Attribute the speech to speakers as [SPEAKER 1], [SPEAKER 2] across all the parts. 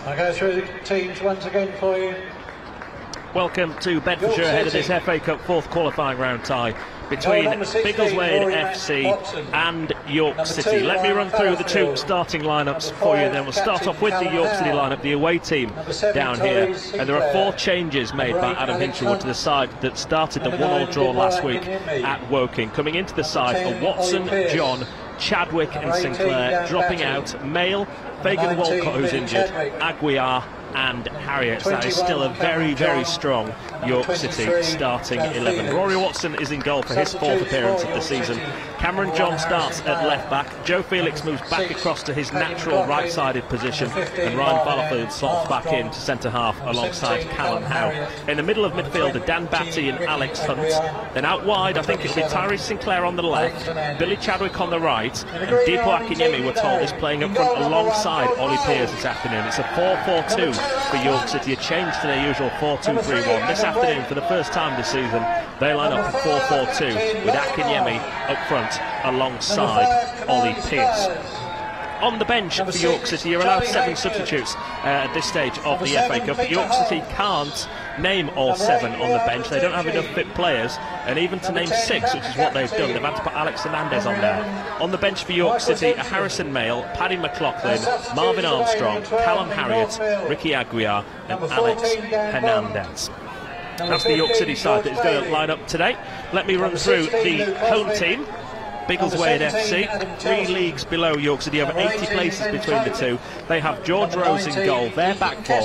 [SPEAKER 1] I'll go through the teams once again for you.
[SPEAKER 2] Welcome to Bedfordshire ahead of this FA Cup fourth qualifying round tie between Biggleswade FC and York City. Let me run through the two starting lineups for you, then we'll start off with the York City lineup, the away team down here. And there are 4 changes made by Adam Hinchelwood to the side that started the 1-1 draw last week at Woking. Coming into the side are Watson, John, Chadwick and Sinclair. Dropping out, Mail, Fagan Walcott, who's injured, Aguiar and Harriet. That is still a very, very strong York City starting 11. Rory Watson is in goal for his 4th appearance of the season. Cameron John starts at left back. Joe Felix moves back across to his natural right-sided position, and Ryan Barfield slots back in to centre half alongside Callum Howe. In the middle of midfield are Dan Batty and Alex Hunt. Then out wide, I think it'll be Tyrese Sinclair on the left, Billy Chadwick on the right, and Dipo Akinyemi, we're told, is playing up front alongside Ollie Pearce this afternoon. It's a 4-4-2 for York City, a change to their usual 4-2-3-1. This afternoon, for the first time this season, they line up in 4-4-2 with Akinyemi up front alongside Ollie Pearce. On the bench for York City, you're allowed 7 substitutes at this stage of the FA Cup, but York City can't name all 7 on the bench. They don't have enough fit players, and even to name 6, which is what they've done, they've had to put Alex Hernandez on there. On the bench for York City are Harrison Mail, Paddy McLaughlin, Marvin Armstrong, Callum Harriet, Ricky Aguiar and Alex Hernandez. That's the York City side that is going to line up today. Let me run through the home team. Biggleswade FC, 3 leagues below York City, over 80 places between the two. They have George Rose in goal, their back 4.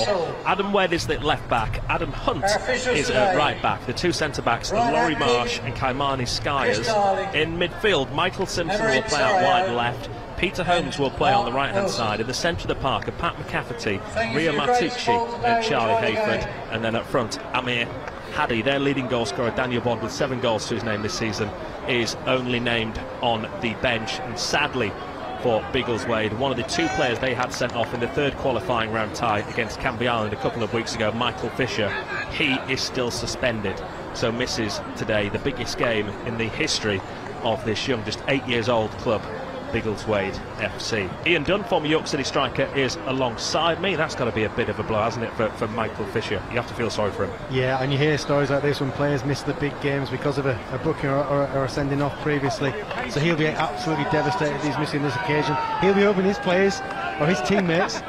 [SPEAKER 2] Adam Wedd is the left back, Adam Hunt is at right back. The 2 centre backs are Laurie Marsh and Kaimani Skyers. In midfield, Michael Simpson will play out wide left, Peter Holmes will play on the right hand side. In the centre of the park are Pat McCafferty, Ria Matucci and Charlie Hayford, and then up front Amir Haddy. Their leading goal scorer, Daniel Bond, with 7 goals to his name this season, is only named on the bench. And sadly for Biggleswade, one of the 2 players they had sent off in the 3rd qualifying round tie against Canby Island a couple of weeks ago, Michael Fisher, he is still suspended, so misses today the biggest game in the history of this young, just 8 years old club, Biggleswade FC. Ian Dunn, former York City striker, is alongside me. That's got to be a bit of a blow, hasn't it, for Michael Fisher? You have to feel sorry for him. Yeah, and you hear stories like this when players miss the big games because of a booking or a sending off previously. So he'll be absolutely devastated he's missing this occasion. He'll be hoping his players or his teammates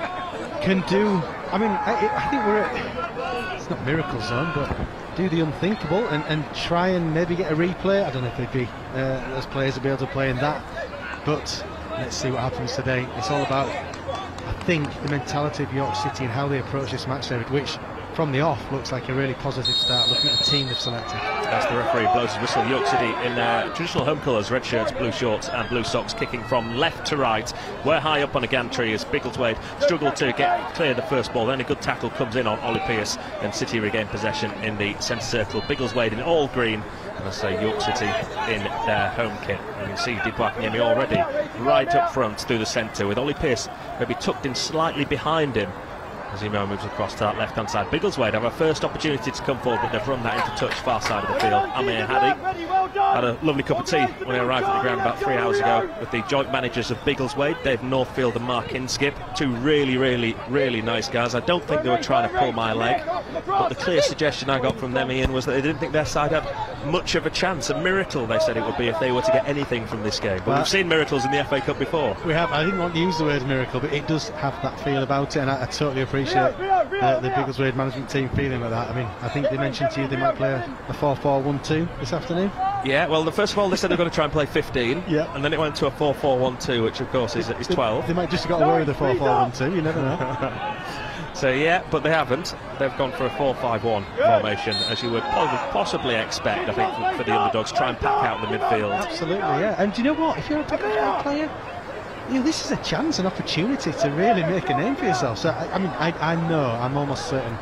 [SPEAKER 2] can do, I mean, I think we're at, it's not miracle zone, but do the unthinkable and try and maybe get a replay. I don't know if they'd be, those players will be able to play in that. But let's see what happens today. It's all about, I think, the mentality of York City and how they approach this match, David, which from the off looks like a really positive start, looking at the team they've selected. As the referee blows his whistle, York City in their traditional home colours, red shirts, blue shorts and blue socks, kicking from left to right. We're high up on a gantry as Biggleswade struggled to clear the first ball. Then a good tackle comes in on Ollie Pearce, and City regain possession in the centre circle. Biggleswade in all green, and I say York City in their home kit. You can see Dipo Akinyemi already right up front through the centre, with Ollie Pearce maybe tucked in slightly behind him as he now moves across to that left hand side. Biggleswade have a first opportunity to come forward, but they've run that into touch far side of the field. Amir Haddy had a lovely cup of tea when he arrived at the ground about 3 hours ago with the joint managers of Biggleswade, Dave Northfield and Mark Inskip. 2 really nice guys. I don't think they were trying to pull my leg, but the clear suggestion I got from them, Ian, was that they didn't think their side had much of a chance. A miracle, they said it would be, if they were to get anything from this game. But we've seen miracles in the FA Cup before. We have. I didn't want to use the word miracle, but it does have that feel about it, and I totally appreciate the Biggleswade management team feeling like that. I mean, I think they mentioned to you they might play a 4-4-1-2 this afternoon. Yeah, well, first of all, they said they're going to try and play 15, yeah, and then it went to a 4-4-1-2, which of course is 12. They might just have got away with the 4-4-1-2, you never know. So yeah, but they haven't. They've gone for a 4-5-1 formation, as you would possibly expect, I think, for the underdogs. Try and pack out the midfield. Absolutely, yeah. And do you know what? If you're a Biggleswade player, you know, this is a chance, an opportunity to really make a name for yourself. So I mean, I know, I'm almost certain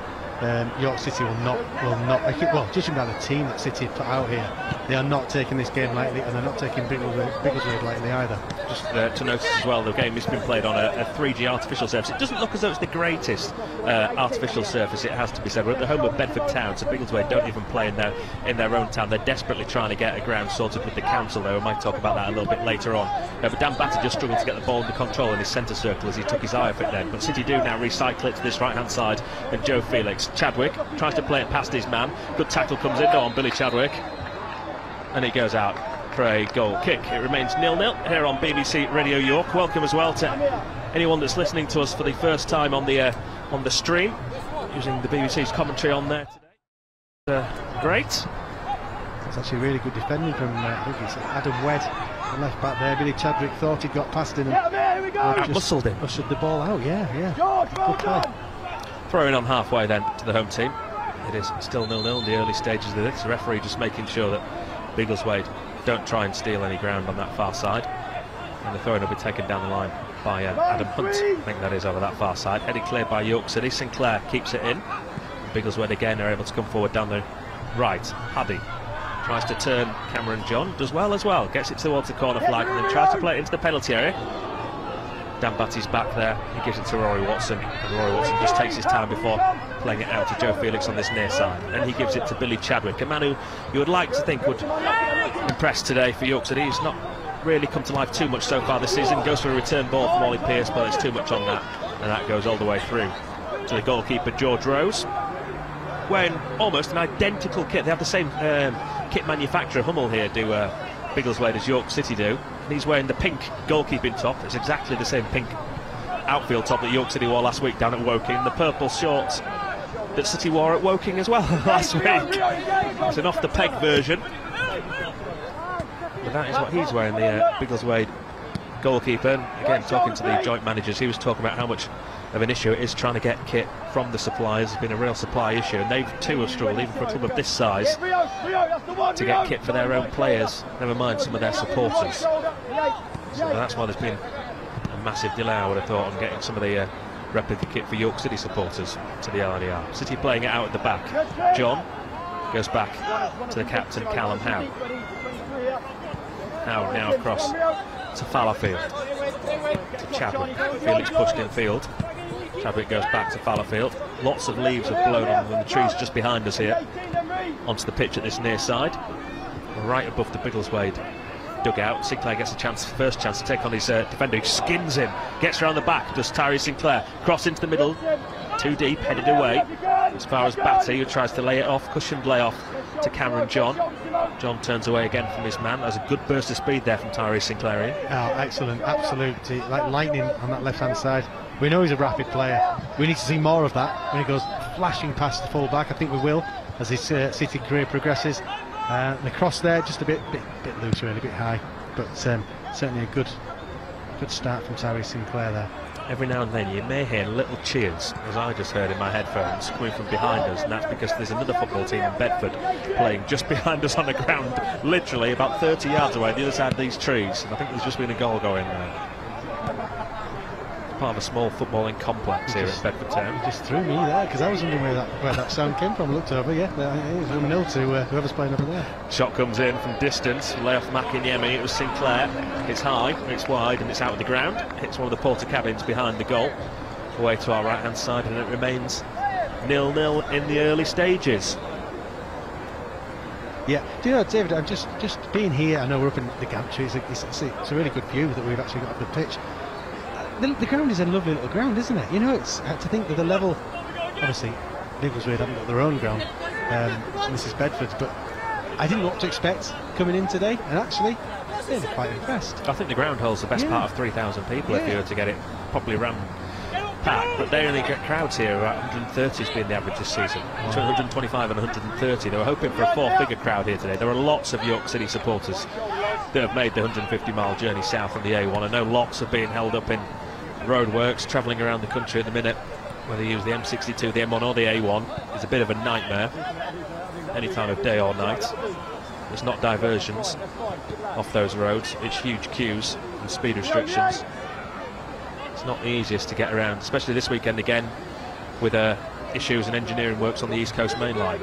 [SPEAKER 3] York City will not. Well, judging by the team that City have put out here, they are not taking this game lightly, and they're not taking Biggleswade lightly either.
[SPEAKER 2] Just to notice as well, the game has been played on a 3G artificial surface. It doesn't look as though it's the greatest artificial surface, it has to be said. We're at the home of Bedford Town, so Biggleswade don't even play in their own town. They're desperately trying to get a ground sorted with the council, though. We might talk about that a little bit later on. But Dan Batter just struggled to get the ball under control in his centre circle as he took his eye off it then. But City do now recycle it to this right-hand side, and Joe Felix. Chadwick tries to play it past his man. Good tackle comes in on Billy Chadwick, and he goes out for a goal kick. It remains 0-0 here on BBC Radio York. Welcome as well to anyone that's listening to us for the first time on the stream, using the BBC's commentary on there today. Great.
[SPEAKER 3] It's actually really good defending from I think it's Adam Wedd, the left back there. Billy Chadwick thought he got past him and
[SPEAKER 2] muscled him.
[SPEAKER 3] Ushered the ball out. Yeah. Good play.
[SPEAKER 2] Throwing on halfway then to the home team. It is still 0-0 in the early stages of this. The referee just making sure that Biggleswade don't try and steal any ground on that far side. And the throw-in will be taken down the line by Adam Hunt. I think that is over that far side. Headed cleared by York City. Sinclair keeps it in. Biggleswade again are able to come forward down the right. Huddy tries to turn Cameron John. Does well as well. Gets it towards the corner flag and then tries to play it into the penalty area. Dan Batty's back there, he gives it to Rory Watson, and Rory Watson just takes his time before playing it out to Joe Felix on this near side, and he gives it to Billy Chadwick, a man who you would like to think would impress today for York City. He's not really come to life too much so far this season. Goes for a return ball from Ollie Pearce, but it's too much on that, and that goes all the way through to the goalkeeper George Rose, wearing almost an identical kit. They have the same kit manufacturer, Hummel, here do Biggleswade as York City do. And he's wearing the pink goalkeeping top. It's exactly the same pink outfield top that York City wore last week down at Woking. The purple shorts that City wore at Woking as well last week. It's an off-the-peg version. But that is what he's wearing, the Biggleswade goalkeeper. And again, talking to the joint managers, he was talking about how much of an issue it is trying to get kit from the suppliers. It's been a real supply issue, and they too have struggled, even for a club of this size, to get kit for their own players, never mind some of their supporters. So that's why there's been a massive delay, I would have thought, on getting some of the replica kit for York City supporters to the LRDR. City playing it out at the back. John goes back to the captain, Callum Howe. Howe now across to Fallowfield, to Chadwick. Felix pushed in field. Chadwick goes back to Fallowfield. Lots of leaves have blown on the trees just behind us here, onto the pitch at this near side, right above the Biggleswade dugout. Sinclair gets a chance, first chance to take on his defender, who skins him, gets around the back, does Tyree Sinclair, cross into the middle, too deep, headed away as far as Batty, who tries to lay it off, cushioned lay off to Cameron John. John turns away again from his man. There's a good burst of speed there from Tyree Sinclair.
[SPEAKER 3] Oh, excellent, absolutely, like lightning on that left-hand side. We know he's a rapid player. We need to see more of that when he goes flashing past the full-back. I think we will, as his City career progresses. The cross there, just a bit loose, really, a bit high, but certainly a good start from Tyree Sinclair there.
[SPEAKER 2] Every now and then you may hear little cheers, as I just heard in my headphones, coming from behind us, and that's because there's another football team in Bedford playing just behind us on the ground, literally about 30 yards away, the other side of these trees, and I think there's just been a goal going there. Part of a small footballing complex here at Bedford Town.
[SPEAKER 3] You just threw me there, because I was wondering where that sound came from. I looked over, yeah, it was 1-0 to whoever's playing over there.
[SPEAKER 2] Shot comes in from distance, lay off Makinyemi. It was Sinclair. It's high, it's wide, and it's out of the ground. Hits one of the porter cabins behind the goal, away to our right hand side, and it remains 0-0 in the early stages.
[SPEAKER 3] Yeah, do you know, David, I'm just being here, I know we're up in the gantry, it's a really good view that we've actually got off the pitch. The ground is a lovely little ground, isn't it? You know, it's to think that the level, obviously Biggleswade haven't got their own ground, this is Bedford's, but I didn't know what to expect coming in today, and actually they were quite impressed.
[SPEAKER 2] I think the ground holds the best part of 3,000 people if you were to get it properly rammed packed, but they only get crowds here, about 130 has been the average this season, between 125 and 130. They were hoping for a 4-figure crowd here today. There are lots of York City supporters that have made the 150-mile journey south on the A1. I know lots are being held up in roadworks, travelling around the country at the minute, whether you use the M62, the M1 or the A1. It's a bit of a nightmare any time of day or night. There's not diversions off those roads, it's huge queues and speed restrictions. It's not the easiest to get around, especially this weekend again with a issues and engineering works on the East Coast Main Line.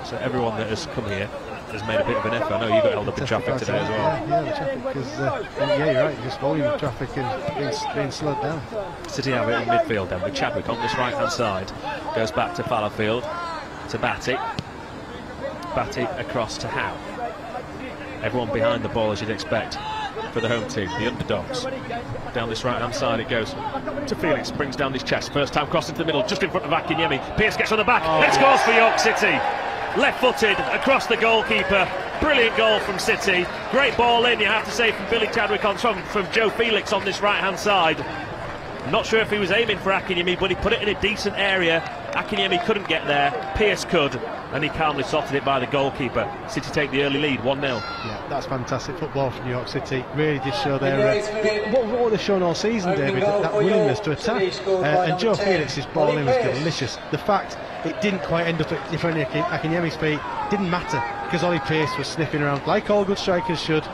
[SPEAKER 2] So everyone that has come here has made a bit of an effort. I know you got held up in traffic today as well.
[SPEAKER 3] Yeah, the traffic, because yeah, you're right, just volume of traffic and being slowed down.
[SPEAKER 2] City have it in midfield then with Chadwick on this right-hand side. Goes back to Fallowfield, to Batty. Batty across to Howe. Everyone behind the ball, as you'd expect, for the home team, the underdogs. Down this right-hand side it goes to Felix, brings down his chest. First time cross into the middle, just in front of Akinyemi. Pearce gets on the back, and scores for York City. Left-footed across the goalkeeper. Brilliant goal from City. Great ball in, you have to say, from Billy Chadwick from Joe Felix on this right-hand side. Not sure if he was aiming for Akinyemi, but he put it in a decent area. Akinyemi couldn't get there. Pearce could, and he calmly slotted it by the goalkeeper. City take the early lead, 1-0.
[SPEAKER 3] Yeah, that's fantastic football from York City. Really did show their what they've shown all season, David, that willingness to attack. And Joe Felix's ball in was delicious. The fact it didn't quite end up in front of Akinyemi's feet didn't matter, because Ollie Pearce was sniffing around like all good strikers should,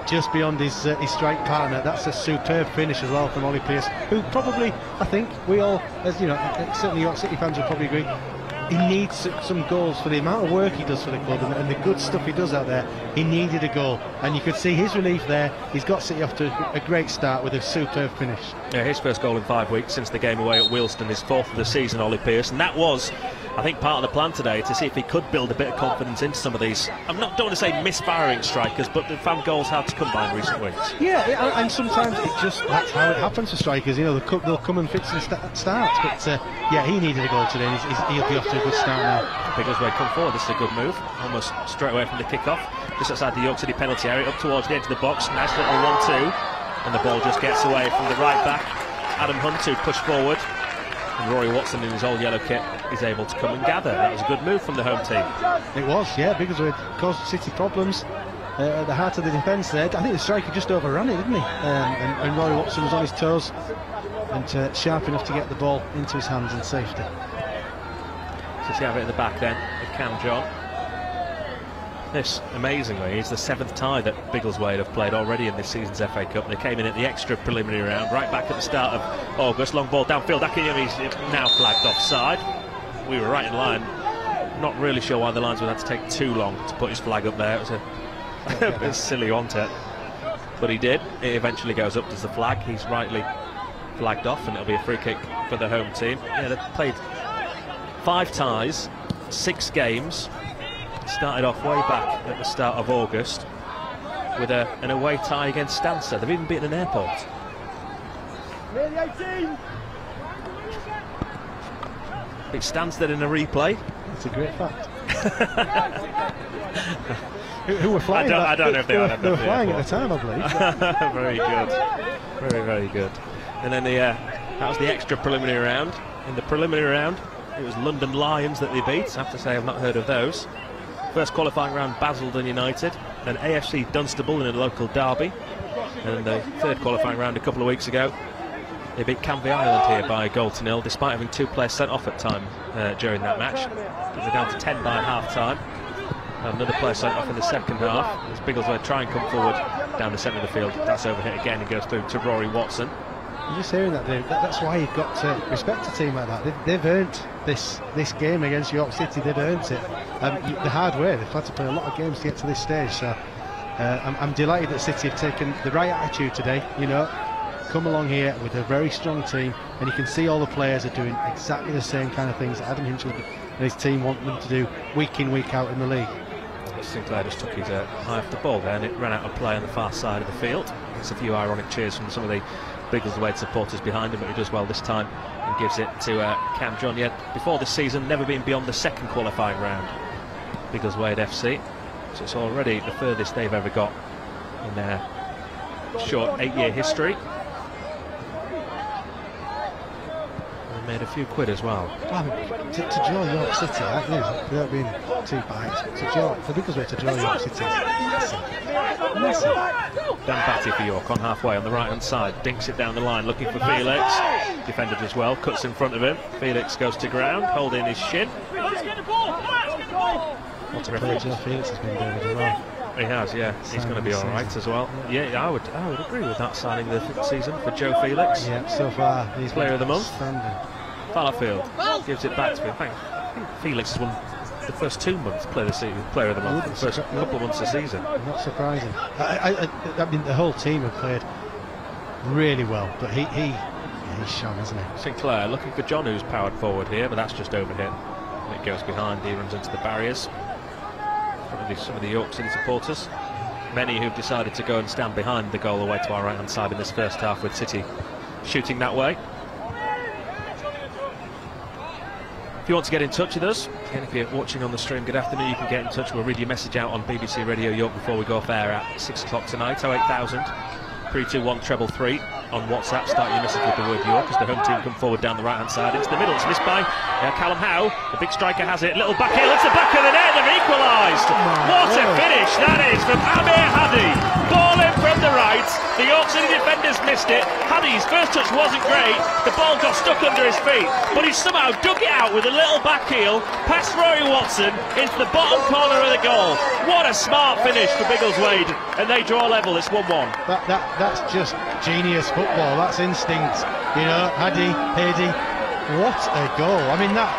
[SPEAKER 3] just beyond his strike partner. That's a superb finish as well from Ollie Pearce, who probably, I think we all, as you know, certainly York City fans will probably agree, he needs some goals for the amount of work he does for the club and the good stuff he does out there. He needed a goal, and you could see his relief there. He's got City off to a great start with a superb finish.
[SPEAKER 2] Yeah, his first goal in 5 weeks since the game away at Wealdstone, his 4th of the season, Ollie Pearce, and that was, I think, part of the plan today, to see if he could build a bit of confidence into some of these, don't want to say misfiring strikers, but the fan goals have to come by in recent weeks.
[SPEAKER 3] Yeah, and sometimes that's how it happens for strikers. You know, they'll come and fits and starts. But yeah, he needed a goal today, and he'll be off to a good start now.
[SPEAKER 2] Biggleswade come forward. This is a good move, almost straight away from the kick-off, just outside the York City penalty area, up towards the edge of the box. Nice little 1-2, and the ball just gets away from the right back, Adam Hunt, who pushed forward. And Rory Watson in his old yellow kit is able to come and gather. That was a good move from the home team.
[SPEAKER 3] It was, yeah. Biggleswade caused City problems at the heart of the defence there. I think the striker just overran it, didn't he? And Rory Watson was on his toes and sharp enough to get the ball into his hands in safety.
[SPEAKER 2] City have it at the back then with Cam John. This, amazingly, is the 7th tie that Biggleswade have played already in this season's FA Cup. They came in at the extra preliminary round, right back at the start of August. Long ball downfield. Akinyemi's now flagged offside. We were right in line. Not really sure why the linesman had to take too long to put his flag up there. It was a bit silly, wasn't it? But he did. It eventually goes up as the flag. He's rightly flagged off, and it'll be a free kick for the home team. Yeah, they've played 5 ties, 6 games. Started off way back at the start of August with an away tie against Stansted. They've even beaten an Airport. Beat Stansted in a replay.
[SPEAKER 3] That's a great fact. who were flying?
[SPEAKER 2] I don't know if they were
[SPEAKER 3] flying at the time, I believe.
[SPEAKER 2] Very good. Very, very good. And then that was the extra preliminary round. In the preliminary round, it was London Lions that they beat. I have to say I've not heard of those. First qualifying round, Basildon United, and AFC Dunstable in a local derby. And the 3rd qualifying round a couple of weeks ago, they beat Canvey Island here by a 0-0, despite having 2 players sent off at time during that match. They're down to 10 by half-time. Another player sent off in the second half. As Biggleswade try and come forward down the centre of the field. That's overhit again and goes through to Rory Watson.
[SPEAKER 3] I'm just hearing that, Dave. That's why you've got to respect a team like that. They've earned this game against York City. They've earned it the hard way. They've had to play a lot of games to get to this stage. So I'm delighted that City have taken the right attitude today. You know, come along here with a very strong team, and you can see all the players are doing exactly the same kind of things that Adam Hinchwood and his team want them to do week in, week out in the league.
[SPEAKER 2] Sinclair just took his eye off the ball there, and it ran out of play on the far side of the field. There's a few ironic cheers from some of the Biggleswade supporters behind him, but he does well this time and gives it to Cam John. Yet before this season, never been beyond the 2nd qualifying round. Biggleswade FC, so it's already the furthest they've ever got in their short 8-year history. And they made a few quid as well.
[SPEAKER 3] I mean, to draw York City, you know, without being too biased, for Biggleswade to draw York City, massive.
[SPEAKER 2] Dan Batty for York on halfway on the right hand side, dinks it down the line looking for Felix, defended as well, cuts in front of him. Felix goes to ground, holding his shin.
[SPEAKER 3] What a play Joe Felix has been doing as well.
[SPEAKER 2] He has, yeah. He's going to be alright as well. Yeah, I would agree with that signing of the season for Joe Felix.
[SPEAKER 3] Yeah, so far he's
[SPEAKER 2] player of the month.
[SPEAKER 3] Standing.
[SPEAKER 2] Fallowfield gives it back to him. I think Felix has won the first 2 months player of the month, the first couple of months of the season.
[SPEAKER 3] Not surprising. I mean, the whole team have played really well, but he's shone, hasn't he?
[SPEAKER 2] Sinclair looking for John, who's powered forward here, but that's just over him. And it goes behind, he runs into the barriers. Probably some of the York City supporters, many who've decided to go and stand behind the goal away to our right hand side in this first half, with City shooting that way. If you want to get in touch with us, and if you're watching on the stream, good afternoon, you can get in touch. We'll read your message out on BBC Radio York before we go off air at 6 o'clock tonight. 08000 321 333 on WhatsApp. Start your message with the word York as the home team come forward down the right hand side into the middle. It's missed by Callum Howe. The big striker has it. Little back heel. It's the back of the net. They've equalised. What a finish that is from Amir Hadi. Ball in from the right. The York City defenders missed it. Hadi's first touch wasn't great. The ball got stuck under his feet, but he somehow dug it out with a little back heel past Rory Watson into the bottom corner of the goal. What a smart finish for Biggleswade, and they draw level. It's 1-1.
[SPEAKER 3] That's just genius football. That's instinct. You know, Hadi, what a goal. I mean, that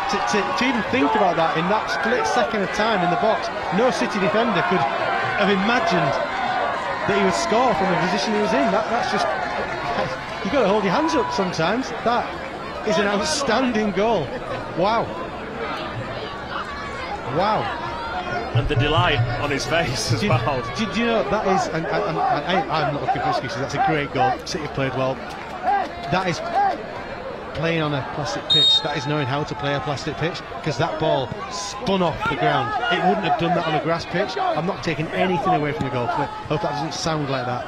[SPEAKER 3] to even think about that in that split second of time in the box, no City defender could have imagined that he would score from the position he was in. That's just, you've got to hold your hands up sometimes. That is an outstanding goal. Wow.
[SPEAKER 2] And the delight on his face as well.
[SPEAKER 3] Do you know, that is, and I'm not looking for excuses, that's a great goal. City played well. That is playing on a plastic pitch. That is knowing how to play a plastic pitch, because that ball spun off the ground. It wouldn't have done that on a grass pitch. I'm not taking anything away from the goal. I hope that doesn't sound like that.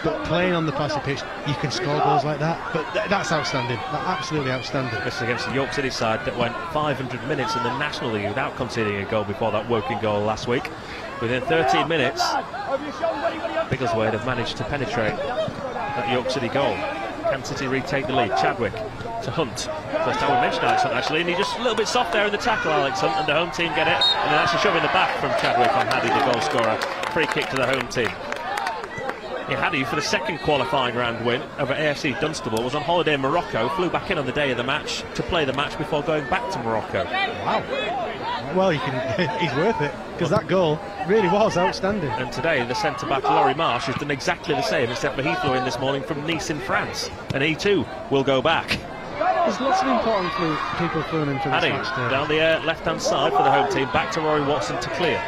[SPEAKER 3] But playing on the plastic pitch, you can score goals like that. But that's outstanding. That's absolutely outstanding.
[SPEAKER 2] This is against the York City side that went 500 minutes in the National League without conceding a goal before that Woking goal last week. Within 13 minutes, Biggleswade have managed to penetrate that York City goal. Can City retake the lead? Chadwick to Hunt. First time we mentioned Alex Hunt, actually, and he's just a little bit soft there in the tackle, Alex Hunt, and the home team get it, and then actually shoving the back from Chadwick on Hadi, the goal scorer. Free kick to the home team. Hadi, for the second qualifying round win over AFC Dunstable, was on holiday in Morocco, flew back in on the day of the match to play the match before going back to Morocco.
[SPEAKER 3] Wow. Well, he's worth it, because that goal really was outstanding.
[SPEAKER 2] And today, the centre-back Laurie Marsh has done exactly the same, except for he flew in this morning from Nice in France, and he too will go back.
[SPEAKER 3] There's lots of important people flew in for this match today.
[SPEAKER 2] Down the left-hand side for the home team, back to Rory Watson to clear.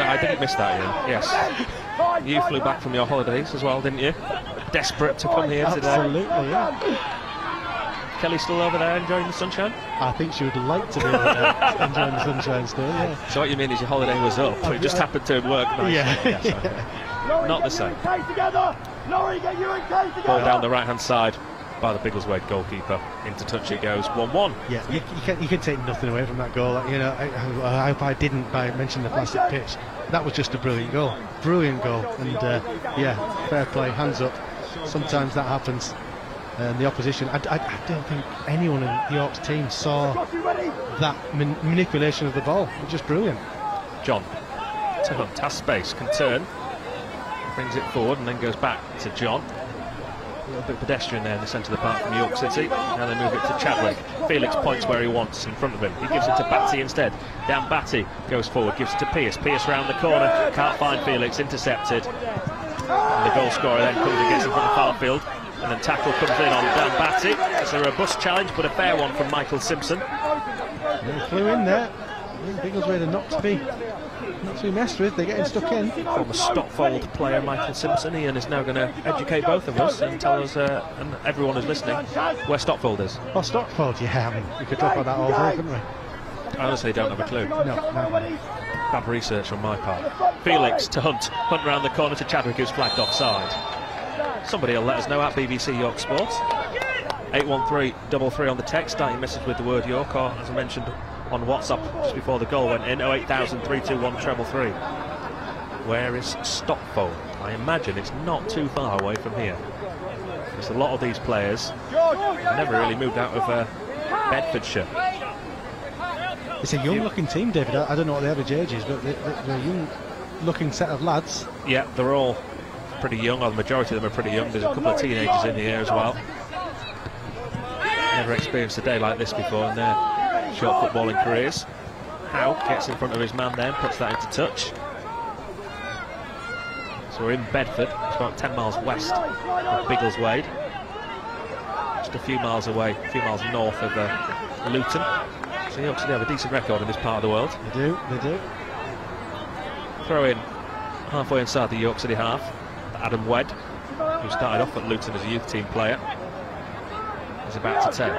[SPEAKER 2] I didn't miss that, Ian. Yes. You flew back from your holidays as well, didn't you? Desperate to come here today.
[SPEAKER 3] Absolutely, yeah.
[SPEAKER 2] Kelly still over there enjoying the sunshine?
[SPEAKER 3] I think she would like to be over there enjoying the sunshine still, yeah.
[SPEAKER 2] So what you mean is your holiday was up, it just happened to work nicely.
[SPEAKER 3] Yeah.
[SPEAKER 2] Not the same. Ball down the right-hand side by the Biggleswade goalkeeper. Into touch it goes, 1-1.
[SPEAKER 3] Yeah, you can take nothing away from that goal. You know, I hope I didn't by mentioning the plastic pitch. That was just a brilliant goal. And yeah, fair play, hands up. Sometimes that happens. And the opposition, I don't think anyone in York's team saw that manipulation of the ball. It was just brilliant.
[SPEAKER 2] John to Hunt, has space, can turn, brings it forward and then goes back to John. A little bit pedestrian there in the centre of the park from York City. Now they move it to Chadwick. Felix points where he wants in front of him. He gives it to Batty instead. Dan Batty goes forward, gives it to Pearce. Pearce round the corner, can't find Felix, intercepted. And the goal scorer then comes and gets in front of Fallowfield. And then tackle comes in on Dan Batty. It's a robust challenge, but a fair one from Michael Simpson.
[SPEAKER 3] He flew in there. Biggleswade are not to be messed with. They're getting stuck in.
[SPEAKER 2] Former Stotfold player Michael Simpson. Ian is now going to educate both of us and tell us, and everyone who's listening, where Stotfold is.
[SPEAKER 3] Oh, Stotfold, yeah. I mean, we could talk about that all day, couldn't we?
[SPEAKER 2] I honestly don't have a clue.
[SPEAKER 3] No.
[SPEAKER 2] Bad research on my part. Felix to Hunt. Hunt round the corner to Chadwick, who's flagged offside. Somebody will let us know at BBC York Sports. 81333 on the text. Start your message with the word York, or as I mentioned on WhatsApp just before the goal went in, 08000 321 333. Where is Stotfold? I imagine it's not too far away from here. There's a lot of these players never really moved out of Bedfordshire.
[SPEAKER 3] It's a young-looking team, David. I don't know what the average age is, but they're a young-looking set of lads.
[SPEAKER 2] Yeah, they're all pretty young, or the majority of them are pretty young. There's a couple of teenagers in here as well. never experienced a day like this before in their short footballing careers. Howe gets in front of his man then, puts that into touch. So we're in Bedford, it's about 10 miles west of Biggleswade. Just a few miles away, a few miles north of Luton. So York City have a decent record in this part of the world.
[SPEAKER 3] They do, they do.
[SPEAKER 2] Throw in halfway inside the York City half, Adam Wedd, who started off at Luton as a youth team player, is about to take.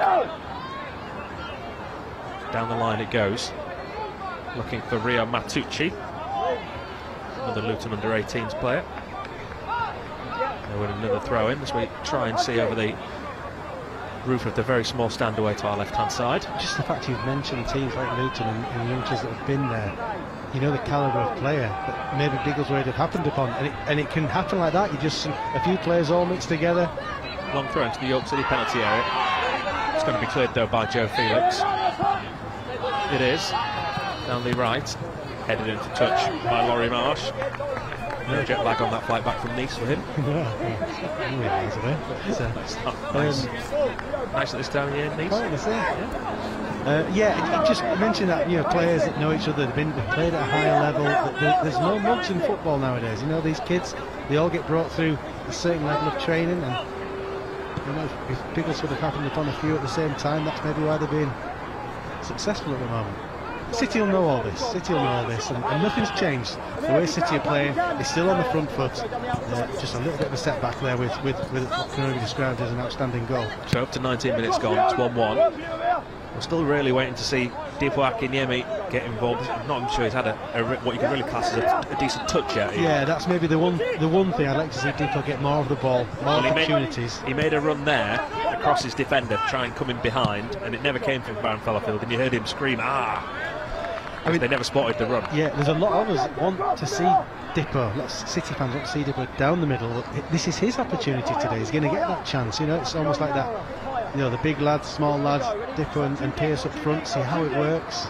[SPEAKER 2] Down the line it goes, looking for Rio Matucci, another Luton under-18s player. Now with another throw in as we try and see over the roof of the very small stand away to our left-hand side.
[SPEAKER 3] Just the fact you've mentioned teams like Luton and youngsters that have been there, you know the calibre of player that maybe Biggleswade have happened upon, and it can happen like that. You just a few players all mixed together.
[SPEAKER 2] Long throw into the York City penalty area. It's going to be cleared though by Joe Felix. It is down the right, headed into touch by Laurie Marsh. No jet lag on that flight back from Nice for him. Nice at this time of year in Nice.
[SPEAKER 3] Yeah, just mention that, you know, players that know each other, they've played at a higher level. There's no mugs in football nowadays. You know, these kids, they all get brought through a certain level of training, and you know, if Biggleswade have happened upon a few at the same time, that's maybe why they're being successful at the moment. City will know all this. City will know all this, and nothing's changed. The way City are playing, they're still on the front foot. Just a little bit of a setback there with what can only be described as an outstanding goal.
[SPEAKER 2] So up to 19 minutes gone, it's 1-1. We're still really waiting to see Dipo Akinyemi get involved. I'm not sure he's had what you can really class as a decent touch yet.
[SPEAKER 3] Yeah, that's maybe the one thing I'd like to see Dipo get more of the ball, more opportunities.
[SPEAKER 2] He made a run there across his defender, try and come in behind, and it never came from Baron Fallowfield, and you heard him scream, "Ah!" I mean, they never spotted the run.
[SPEAKER 3] Yeah, there's a lot of us that want to see Dipo, lots of City fans want to see Dipo down the middle. This is his opportunity today. He's going to get that chance. You know, it's almost like that. You know, the big lads, small lads, Dipo and Pearce up front, see how it works,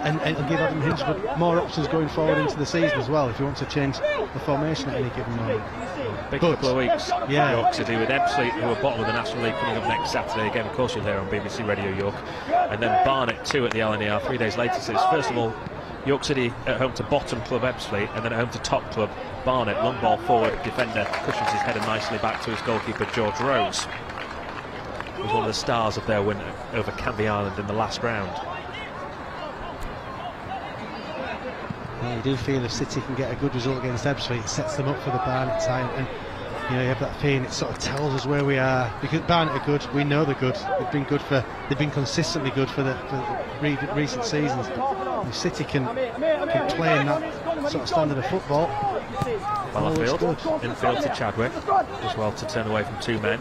[SPEAKER 3] and give Adam Hinchford more options going forward into the season as well, if he wants to change the formation at any given moment.
[SPEAKER 2] Big couple of weeks,
[SPEAKER 3] yeah.
[SPEAKER 2] York City with Ebbsfleet, who are bottom of the National League, coming up next Saturday. Again, of course, you'll hear on BBC Radio York. And then Barnet 2 at the LNER 3 days later. So it's first of all York City at home to bottom club Ebbsfleet, and then at home to top club Barnet. Long ball forward, defender cushions his header nicely back to his goalkeeper George Rose, who was one of the stars of their win over Canvey Island in the last round.
[SPEAKER 3] Yeah, you do feel if City can get a good result against Ebbsfleet, it sets them up for the Barnet tie, and you know, you have that feeling, it sort of tells us where we are, because Barnet are good, we know they're good, they've been consistently good for the recent seasons. If City can play in that sort of standard of football,
[SPEAKER 2] Fallowfield, infield to Chadwick, as well to turn away from two men.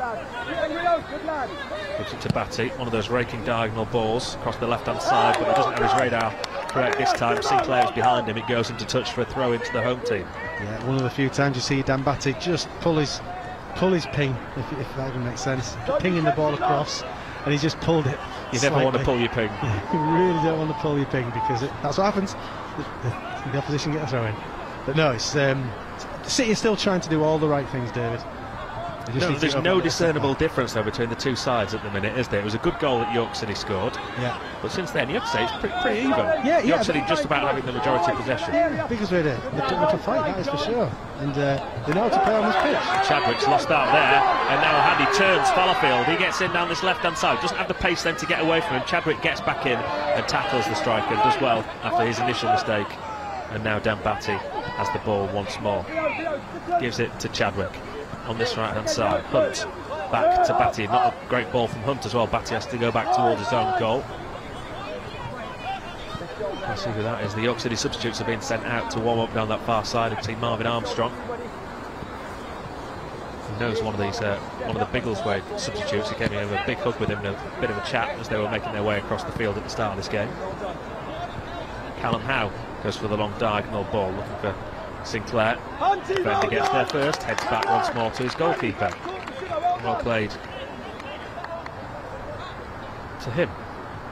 [SPEAKER 2] Gives it to Batty, one of those raking diagonal balls across the left-hand side, but he doesn't have his radar correct this time. Sinclair's behind him, it goes into touch for a throw into the home team.
[SPEAKER 3] Yeah, one of the few times you see Dan Batty just pull his ping, if that even makes sense, pinging the ball across, and he just pulled it.
[SPEAKER 2] You
[SPEAKER 3] slightly.
[SPEAKER 2] never want to pull your ping.
[SPEAKER 3] You really don't want to pull your ping, because that's what happens. The opposition get a throw in. But no, it's City is still trying to do all the right things, David.
[SPEAKER 2] No, there's no discernible difference though between the two sides at the minute, is there? It was a good goal that York City scored.
[SPEAKER 3] Yeah.
[SPEAKER 2] But since then, you have to say it's pretty even.
[SPEAKER 3] Yeah,
[SPEAKER 2] York City just about having the majority of possession.
[SPEAKER 3] Yeah, Biggleswade, they put up a fight, that is for sure. And they know how to play on this pitch.
[SPEAKER 2] Chadwick's lost out there, and now Handy turns Fallowfield. He gets in down this left-hand side. Doesn't have the pace then to get away from him. Chadwick gets back in and tackles the striker, does well after his initial mistake. And now Dan Batty has the ball once more. Gives it to Chadwick on this right-hand side. Hunt back to Batty. Not a great ball from Hunt as well. Batty has to go back towards his own goal. Let's see who that is. The York City substitutes have been sent out to warm up down that far side. I've seen Marvin Armstrong. He knows one of the Biggleswade substitutes. He came in with a big hug with him and a bit of a chat as they were making their way across the field at the start of this game. Callum Howe goes for the long diagonal ball, looking for Sinclair. Defender gets there first, heads back once more to his goalkeeper. Well played to him.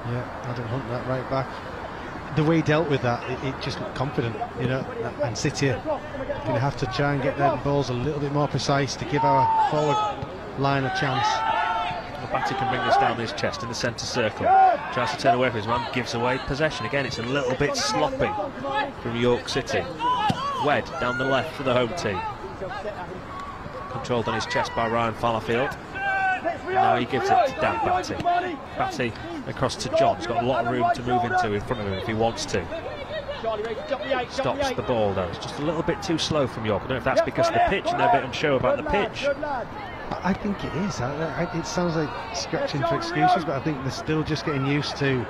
[SPEAKER 3] Yeah, Adam Hunt, that right back. The way he dealt with that, it just looked confident, you know. And City are going to have to try and get their balls a little bit more precise to give our forward line a chance.
[SPEAKER 2] Well, Batty can bring this down his chest in the centre circle. Tries to turn away from his man, gives away possession. Again, it's a little bit sloppy from York City. Wed down the left for the home team. Controlled on his chest by Ryan Fallowfield. Now he gives it to Dan Batty. Batty across to John. He's got a lot of room to move into in front of him if he wants to. Stops the ball though. It's just a little bit too slow from York. I don't know if that's because of the pitch and they're a bit unsure about the pitch.
[SPEAKER 3] I think it is. It sounds like scratching for excuses, but I think they're still just getting used to.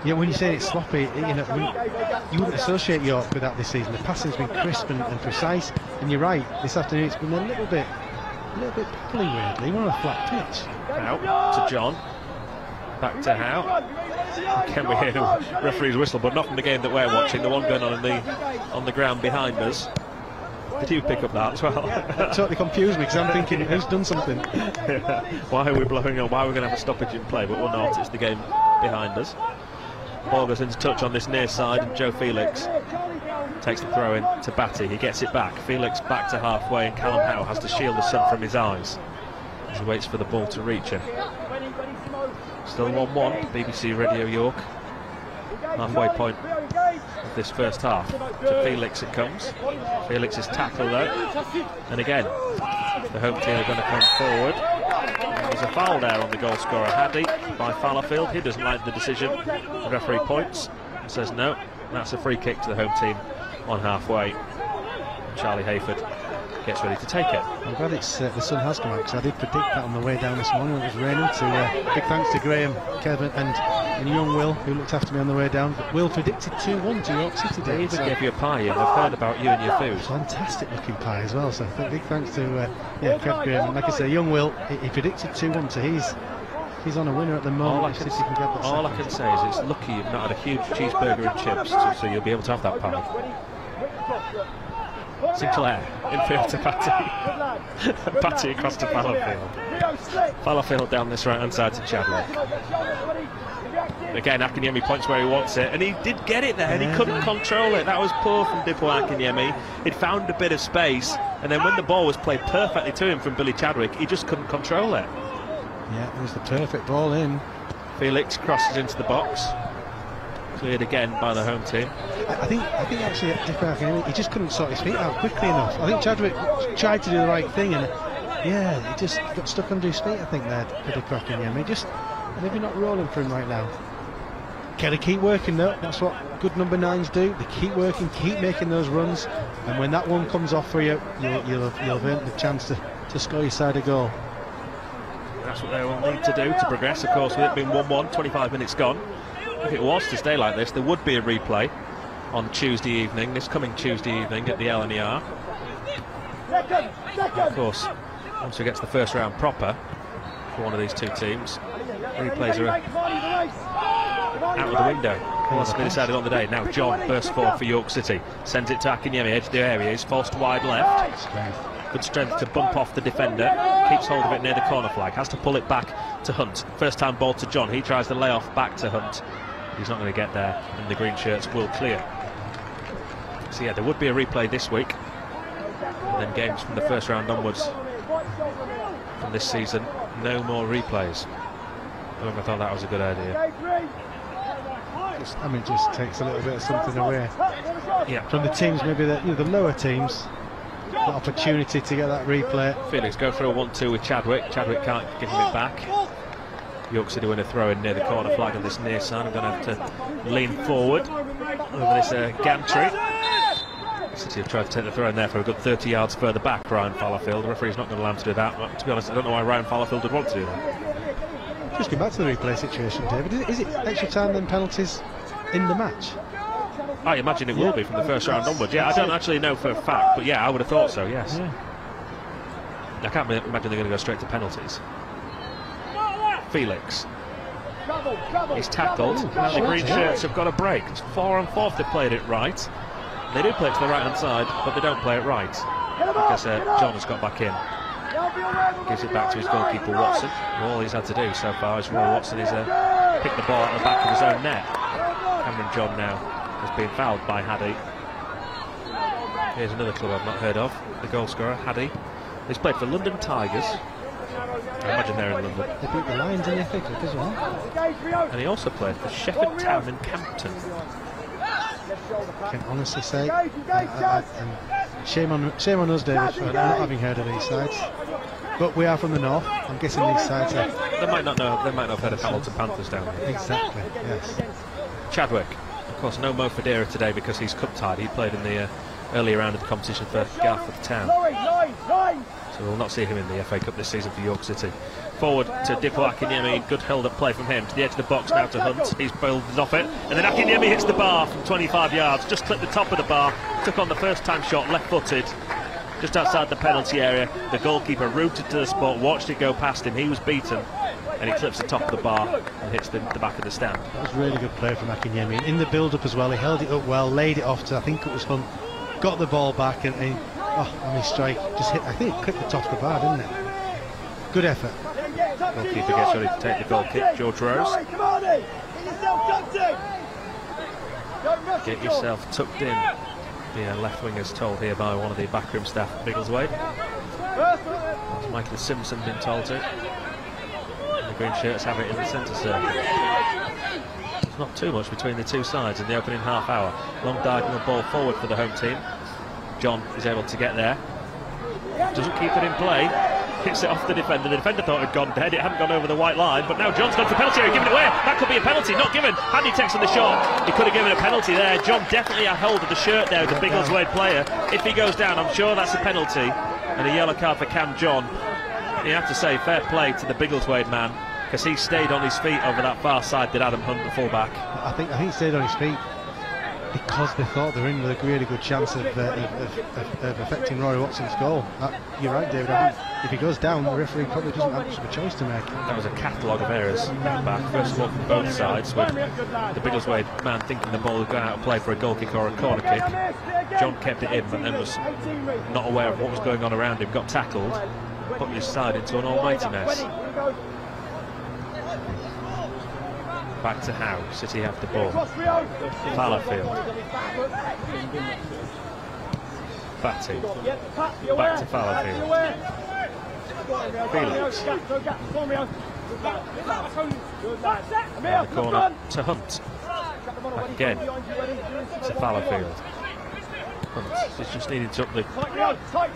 [SPEAKER 3] You know, when you say it's sloppy, you know, you wouldn't associate York with that this season. The passing's been crisp and precise, and you're right. This afternoon it's been a little bit pebbly, weirdly. We're on a flat pitch.
[SPEAKER 2] Out to John. Back to Howe. Again, we hear the referee's whistle, but not from the game that we're watching. The one going on the ground behind us. Did you pick up that as well?
[SPEAKER 3] That totally confused me because I'm thinking who's done something.
[SPEAKER 2] Why are we blowing on? Why are we going to have a stoppage in play? But we're not. It's the game behind us. Ball goes into touch on this near side, and Joe Felix takes the throw in to Batty. He gets it back. Felix back to halfway, and Callum Howe has to shield the sun from his eyes as he waits for the ball to reach him. Still 1-1, BBC Radio York. Halfway point of this first half. To Felix it comes. Felix's tackle though. And again, the home team are going to come forward. There's a foul there on the goal scorer, Haddy, by Fallowfield. He doesn't like the decision. The referee points and says no. That's a free kick to the home team on halfway. And Charlie Hayford gets ready to take it.
[SPEAKER 3] I'm glad it's the sun has come out because I did predict that on the way down this morning. It was raining. So big thanks to Graham, Kevin and young Will who looked after me on the way down. But Will predicted 2-1 to York City.
[SPEAKER 2] They even gave you a pie and I've heard about you and your food.
[SPEAKER 3] Fantastic looking pie as well. So big thanks to Kev Graham. And like I say, young Will, he predicted 2-1, so he's on a winner at the moment.
[SPEAKER 2] All I can say is it's lucky you've not had a huge cheeseburger and chips, so you'll be able to have that pie. Sinclair, infield to Batty. Batty across to Fallowfield. Fallowfield down this right hand side to Chadwick. Again, Akinyemi points where he wants it, and he did get it there, and he couldn't control it. That was poor from Dipo Akinyemi. He'd found a bit of space, and then when the ball was played perfectly to him from Billy Chadwick, he just couldn't control it.
[SPEAKER 3] Yeah, it was the perfect ball in.
[SPEAKER 2] Felix crosses into the box. Cleared again by the home team.
[SPEAKER 3] I think actually Dipo Akinyemi, he just couldn't sort his feet out quickly enough. I think Chadwick tried to do the right thing, and he just got stuck under his feet, I think, there for Dipo Akinyemi. Just maybe not rolling for him right now. Gotta keep working though. That's what good number 9s do. They keep working, keep making those runs, and when that one comes off for you, you'll have earned the chance to score your side a goal.
[SPEAKER 2] That's what they will need to do to progress. Of course, with it being 1-1, 25 minutes gone. If it was to stay like this, there would be a replay on Tuesday evening, this coming Tuesday evening at the LNER. Of course, once we get to the first round proper for one of these two teams, replays are out of the window. What's been decided on the day. Now John bursts forward for York City, sends it to Akinyemi, edge of the area, he's forced to wide left. Good strength to bump off the defender, keeps hold of it near the corner flag, has to pull it back to Hunt. First time ball to John, he tries to lay off back to Hunt. He's not going to get there, and the green shirts will clear. So yeah, there would be a replay this week, and then games from the first round onwards from this season, no more replays. I thought that was a good idea.
[SPEAKER 3] It just takes a little bit of something away from the teams, maybe the lower teams. The opportunity to get that replay.
[SPEAKER 2] Felix go for a 1-2 with Chadwick. Chadwick can't give him it back. York City win a throw in near the corner flag on this near side. I'm going to have to lean forward over this gantry. City have tried to take the throw in there for a good 30 yards further back. Ryan Fallowfield. The referee's not going to allow him to do that. But to be honest, I don't know why Ryan Fallowfield would want to do that.
[SPEAKER 3] Just going back to the replay situation, David. Is it extra time and penalties in the match?
[SPEAKER 2] I imagine it will be from the first round onwards. Yeah, I don't actually know for a fact, but yeah, I would have thought so, yes. Yeah. I can't imagine they're going to go straight to penalties. Felix. He's tackled. Now the green shirts have got a break. It's 4 on 4 if they played it right. They do play it to the right-hand side, but they don't play it right. Because John has got back in. Gives it back to his goalkeeper, Watson. And all he's had to do so far is Roy Watson is pick the ball at the back of his own net. Cameron John now has been fouled by Haddy. Here's another club I've not heard of, the goal scorer, Haddy. He's played for London Tigers, I imagine they're in London.
[SPEAKER 3] They beat the Lions in the FA Cup as well.
[SPEAKER 2] And he also played for Shefford Town and Campton.
[SPEAKER 3] I can honestly say, and shame on us, David, for not having heard of these sides. But we are from the north. I'm guessing these sides are.
[SPEAKER 2] They might not know. They might not have heard of Hamilton Panthers down here.
[SPEAKER 3] Exactly. Yes.
[SPEAKER 2] Chadwick, of course, no Mo Federa today because he's cup tied. He played in the earlier round of the competition for Garforth Town. So we'll not see him in the FA Cup this season for York City. Forward to Dipo Akinyemi, good held up play from him to the edge of the box now to Hunt. He's builded off it, and then Akinyemi hits the bar from 25 yards, just clipped the top of the bar, took on the first time shot, left footed, just outside the penalty area. The goalkeeper rooted to the spot, watched it go past him, he was beaten, and he clips the top of the bar and hits the back of the stand.
[SPEAKER 3] That was really good play from Akinyemi. In the build-up as well, he held it up well, laid it off to, I think it was Hunt, got the ball back, and on his strike, just hit, I think it clipped the top of the bar, didn't it? Good effort.
[SPEAKER 2] Goalkeeper gets ready to take the goal kick. George Rose. Get yourself tucked in. The left wing is told here by one of the backroom staff at Biggleswade. That's Michael Simpson been told to. And the green shirts have it in the centre circle. There's not too much between the two sides in the opening half hour. Long diagonal ball forward for the home team. John is able to get there. Doesn't keep it in play. Hits it off the defender. The defender thought it had gone dead. It hadn't gone over the white line, but now John's gone for penalty area, giving it away. That could be a penalty, not given. Handy takes on the shot. He could have given a penalty there. John definitely had hold of the shirt there, the Biggleswade player. If he goes down, I'm sure that's a penalty. And a yellow card for Cam John. You have to say, fair play to the Biggleswade man, because he stayed on his feet over that far side that Adam Hunt, the fullback.
[SPEAKER 3] I think he stayed on his feet because they thought they were in with a really good chance of affecting Rory Watson's goal. You're right, David. I think if he goes down, the referee probably doesn't have much of a choice to make.
[SPEAKER 2] That was a catalogue of errors back. First of all, from both sides, with the Biggleswade man thinking the ball would go out of play for a goal kick or a corner kick. John kept it in, but then was not aware of what was going on around him. Got tackled, put his side into an almighty mess. Back to Howe. City have the ball. Fallowfield. Batty. Back to Fallowfield. Felix. Down the corner to Hunt. Back again to Fallowfield. Hunt is just needing to up the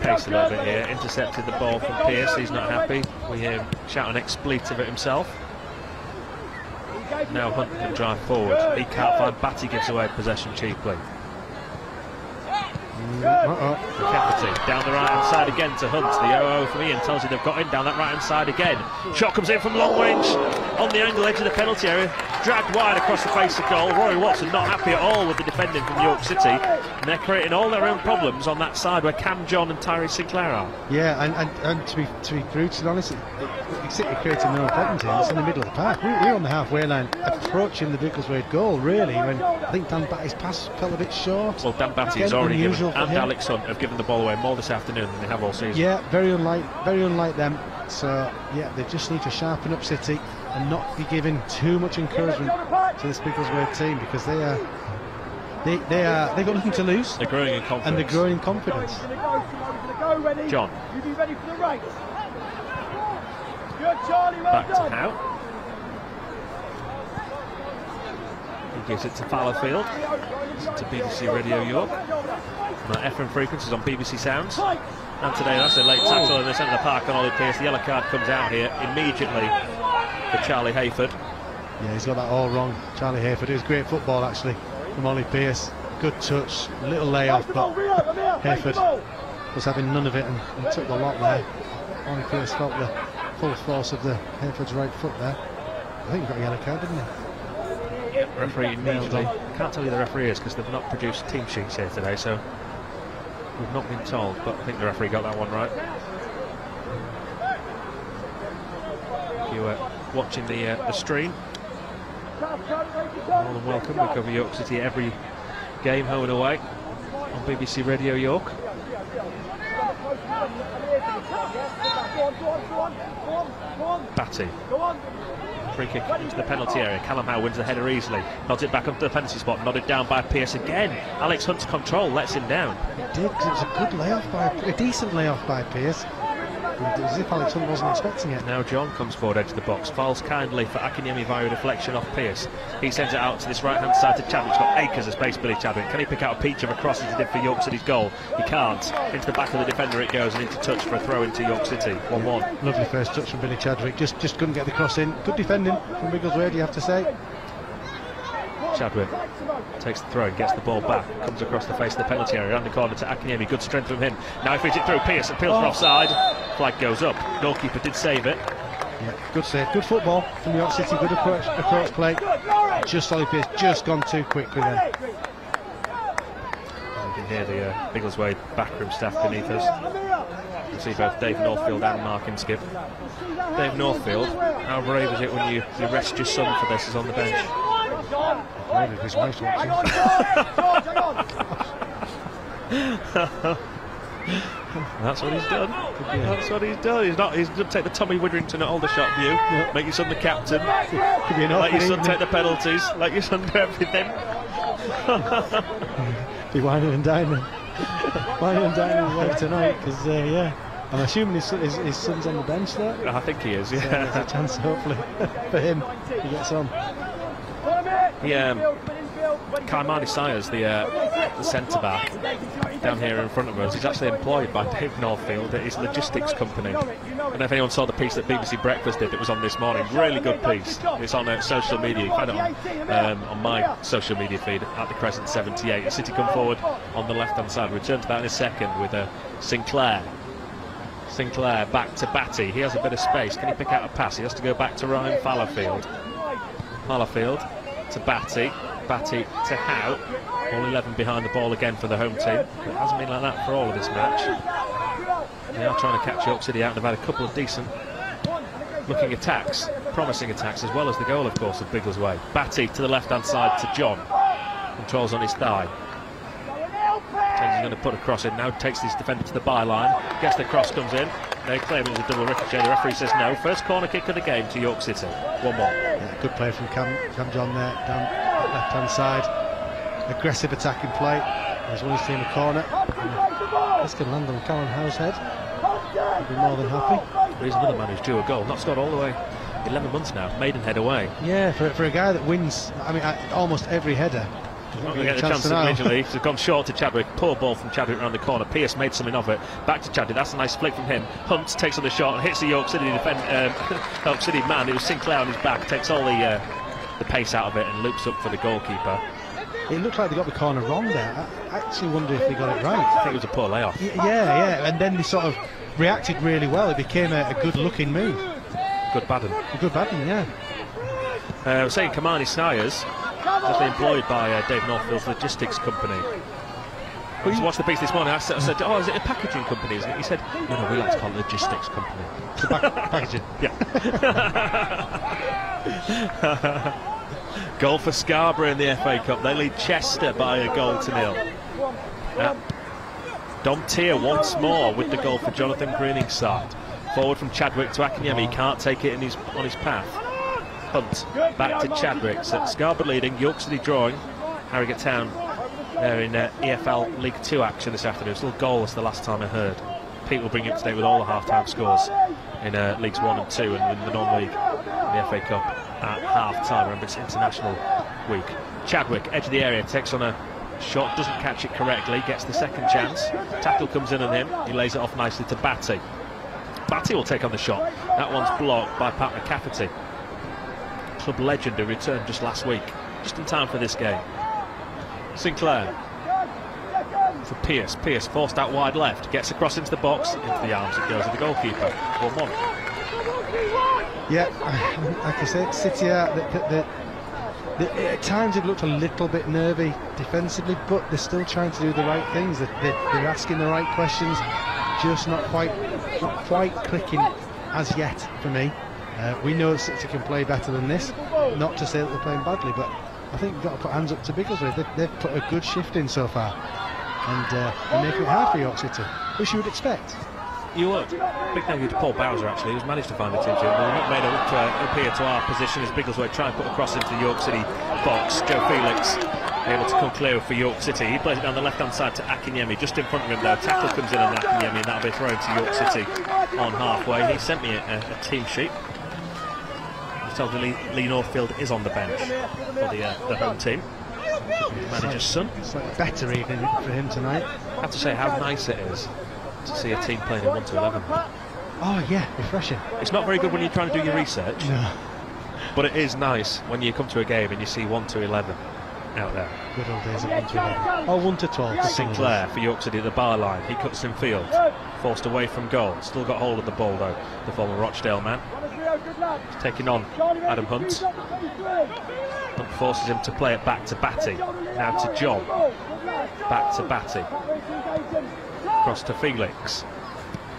[SPEAKER 2] pace a little bit here. Intercepted the ball from Pearce. He's not happy. We hear him shout an expletive at himself. Now Hunt can drive forward. He can't find Batty, gives away possession cheaply. McCafferty down the right hand side again to Hunt. The 0-0 from Ian tells you they've got in down that right hand side again. Shot comes in from long range on the angle edge of the penalty area, dragged wide across the face of goal. Rory Watson not happy at all with the defending from York City, and they're creating all their own problems on that side where Cam John and Tyree Sinclair are. Yeah,
[SPEAKER 3] and to be brutally honest, City creating their own problems here. It's in the middle of the park. We're on the halfway line, approaching the Biggleswade goal, really, when I think Dan Batty's pass fell a bit short.
[SPEAKER 2] Well, Dan Batty has already given, and Alex Hunt have given the ball away more this afternoon than they have all season.
[SPEAKER 3] Yeah, very unlike them. So yeah, they just need to sharpen up City and not be giving too much encouragement to this Biggleswade team, because they've got nothing to lose.
[SPEAKER 2] They're growing in confidence.
[SPEAKER 3] And they're growing in confidence.
[SPEAKER 2] John.
[SPEAKER 4] You be ready for the race.
[SPEAKER 2] Back to Howe. He gives it to Fallowfield. To BBC Radio York. On our FM frequencies on BBC Sounds. And today that's a late tackle in the centre of the park on Ollie Pearce. The yellow card comes out here immediately for Charlie Hayford.
[SPEAKER 3] Yeah, he's got that all wrong. Charlie Hayford. It was great football actually from Ollie Pearce. Good touch, little layoff, but Hayford was having none of it and took the lot there. Ollie Pearce felt the full force of the Hayford's right foot there. I think he got a yellow card, didn't he?
[SPEAKER 2] Yeah, referee immediately. I can't tell you the referee is because they've not produced team sheets here today, so we've not been told, but I think the referee got that one right. If you were watching the stream, more than welcome. We cover York City every game, home and away, on BBC Radio York. Batty. Free kick into the penalty area. Callum Howe wins the header easily. Nods it back up to the penalty spot. Nodded down by Pearce again. Alex Hunt's control lets him down.
[SPEAKER 3] It did, because it was a good layoff a decent layoff by Pearce. As if Alex Hunt wasn't expecting it.
[SPEAKER 2] Now John comes forward edge of the box, files kindly for Akinyemi via a deflection off Pearce. He sends it out to this right-hand side to Chadwick. He's got acres of space, Billy Chadwick. Can he pick out a peach of a cross as he did for York City's goal? He can't. Into the back of the defender it goes and into touch for a throw into York City. 1-1.
[SPEAKER 3] Lovely first touch from Billy Chadwick. Just couldn't get the cross in. Good defending from Biggleswade, you have to say.
[SPEAKER 2] Chadwick takes the throw and gets the ball back. Comes across the face of the penalty area, around the corner to Akinyemi. Good strength from him. Now he feeds it through. Pearce appeals for offside. Flag goes up. Goalkeeper did save it.
[SPEAKER 3] Yeah, good save. Good football from York City. Good approach play. Just Ollie Pearce just gone too quickly then.
[SPEAKER 2] You can hear the Biggleswade backroom staff beneath us. You can see both Dave Northfield and Mark Inskip. Dave Northfield, how brave is it when you rest your son for this? Is on the bench.
[SPEAKER 3] His wife's watching.
[SPEAKER 2] That's what he's done. That's what he's done. He's going to take the Tommy Witherington at Aldershot view. Yeah. Make your son the captain. Let your son take the penalties. Let your son do everything.
[SPEAKER 3] Be whining and dining. Whining and dining away tonight because, yeah. I'm assuming his son's on the bench there.
[SPEAKER 2] I think he is, yeah.
[SPEAKER 3] So there's a chance, hopefully, for him. He gets on.
[SPEAKER 2] Kaimani Sayers, the centre-back, down here in front of us, he's actually employed by Dave Northfield at his logistics company. I don't know if anyone saw the piece that BBC Breakfast did that was on this morning. Really good piece. It's on social media. You find it on my social media feed at the Crescent 78. The City come forward on the left-hand side. We'll return to that in a second with Sinclair. Sinclair back to Batty. He has a bit of space. Can he pick out a pass? He has to go back to Ryan Fallowfield. Fallowfield to Batty. Batty to Howe. All 11 behind the ball again for the home team. It hasn't been like that for all of this match. They are trying to catch York City out and have had a couple of decent looking attacks, promising attacks, as well as the goal, of course, of Biggleswade. Batty to the left-hand side to John. Controls on his thigh. He's going to put a cross in now, takes his defender to the byline, gets the cross, comes in. They claim it was a double ricochet. The referee says no. First corner kick of the game to York City. 1-1.
[SPEAKER 3] Yeah, good play from Cam John there, down left-hand side. Aggressive attacking play. He's won his team a corner. This can land on Callum Howe's head. He'll be more than happy.
[SPEAKER 2] He's another man who's due a goal. Not scored all the way. 11 months now. Maidenhead away.
[SPEAKER 3] Yeah, for a guy that wins, I mean, almost every header.
[SPEAKER 2] Not going to get a chance immediately. He's gone short to Chadwick. Poor ball from Chadwick around the corner. Pearce made something of it. Back to Chadwick. That's a nice flick from him. Hunt takes on the shot and hits the York City York City man. It was Sinclair on his back. Takes all the pace out of it and loops up for the goalkeeper.
[SPEAKER 3] It looked like they got the corner wrong there. I actually wonder if they got it right.
[SPEAKER 2] I think it was a poor layoff.
[SPEAKER 3] Yeah. And then they sort of reacted really well. It became a good-looking move.
[SPEAKER 2] Good badding.
[SPEAKER 3] A good badding, yeah.
[SPEAKER 2] Saying Kamani Snires, just employed by Dave Northfield's logistics company. I watched the piece this morning. I said, "Oh, is it a packaging company?" Isn't it? He said, "No, we like to call it logistics company."
[SPEAKER 3] Packaging.
[SPEAKER 2] Yeah. Goal for Scarborough in the FA Cup. They lead Chester by 1-0. Dom Tier once more with the goal for Jonathan Greening's side. Forward from Chadwick to Akinyemi. He can't take it on his path. Hunt back to Chadwick. So Scarborough leading, York City drawing. Harrogate Town there in EFL League 2 action this afternoon. Still goalless the last time I heard. Pete will bring you up to date with all the half-time scores in Leagues 1 and 2 and in the non-league in the FA Cup at half-time. Remember, it's international week. Chadwick, edge of the area, takes on a shot, doesn't catch it correctly, gets the second chance. Tackle comes in on him. He lays it off nicely to Batty. Batty will take on the shot. That one's blocked by Pat McCafferty, club legend who returned just last week, just in time for this game. Sinclair for Pearce. Pearce forced out wide left, gets across into the box, into the arms it goes of the goalkeeper. 1-1.
[SPEAKER 3] Yeah, like I said, City at times they've looked a little bit nervy defensively, but they're still trying to do the right things. They're asking the right questions, just not quite clicking as yet for me. We know City can play better than this. Not to say that they're playing badly, but I think we've got to put hands up to Biggleswade. They've put a good shift in so far, and they're making it hard for York City, which you would expect.
[SPEAKER 2] You would. Big thank you to Paul Bowser, actually, who's managed to find the team. But they're not made up here to our position as Biggleswade try and put a cross into the York City box. Joe Felix able to come clear for York City. He plays it down the left-hand side to Akinyemi, just in front of him though. Tackle comes in on Akinyemi, and that'll be thrown to York City on halfway. He sent me a team sheet. He told me Lee Northfield is on the bench for the home team. Manager's son.
[SPEAKER 3] It's like a better evening for him tonight.
[SPEAKER 2] I have to say how nice it is to see a team playing in 1 to 11.
[SPEAKER 3] Oh yeah, refreshing.
[SPEAKER 2] It's not very good when you're trying to do your research.
[SPEAKER 3] No.
[SPEAKER 2] But it is nice when you come to a game and you see 1 to 11 out there.
[SPEAKER 3] Good old days of 1 to 11. Oh, 1 to 12.
[SPEAKER 2] Sinclair for York City at the bar line. He cuts in field. Forced away from goal. Still got hold of the ball though, the former Rochdale man. He's taking on Adam Hunt. Hunt forces him to play it back to Batty. Now to John. Back to Batty. Cross to Felix.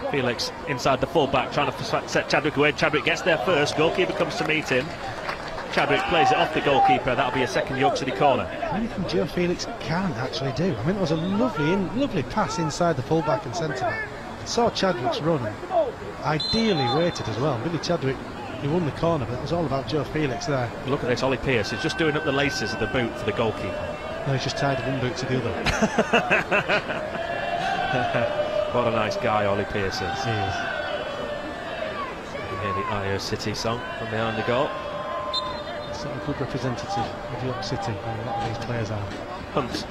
[SPEAKER 2] Felix inside the full-back, trying to set Chadwick away. Chadwick gets there first, goalkeeper comes to meet him. Chadwick plays it off the goalkeeper, that'll be a second York City corner. Anything
[SPEAKER 3] Joe Felix can't actually do. I mean, it was a lovely pass inside the full-back and centre-back. Saw Chadwick's run, ideally weighted as well. Billy Chadwick, he won the corner, but it was all about Joe Felix there.
[SPEAKER 2] Look at this, Ollie Pearce, he's just doing up the laces of the boot for the goalkeeper.
[SPEAKER 3] No, he's just tied one boot to the other.
[SPEAKER 2] What a nice guy Ollie Pearce is.
[SPEAKER 3] He is.
[SPEAKER 2] You hear the IO City song from behind the goal.
[SPEAKER 3] Sort of good representative of York City, and a lot of these players are.
[SPEAKER 2] Hunt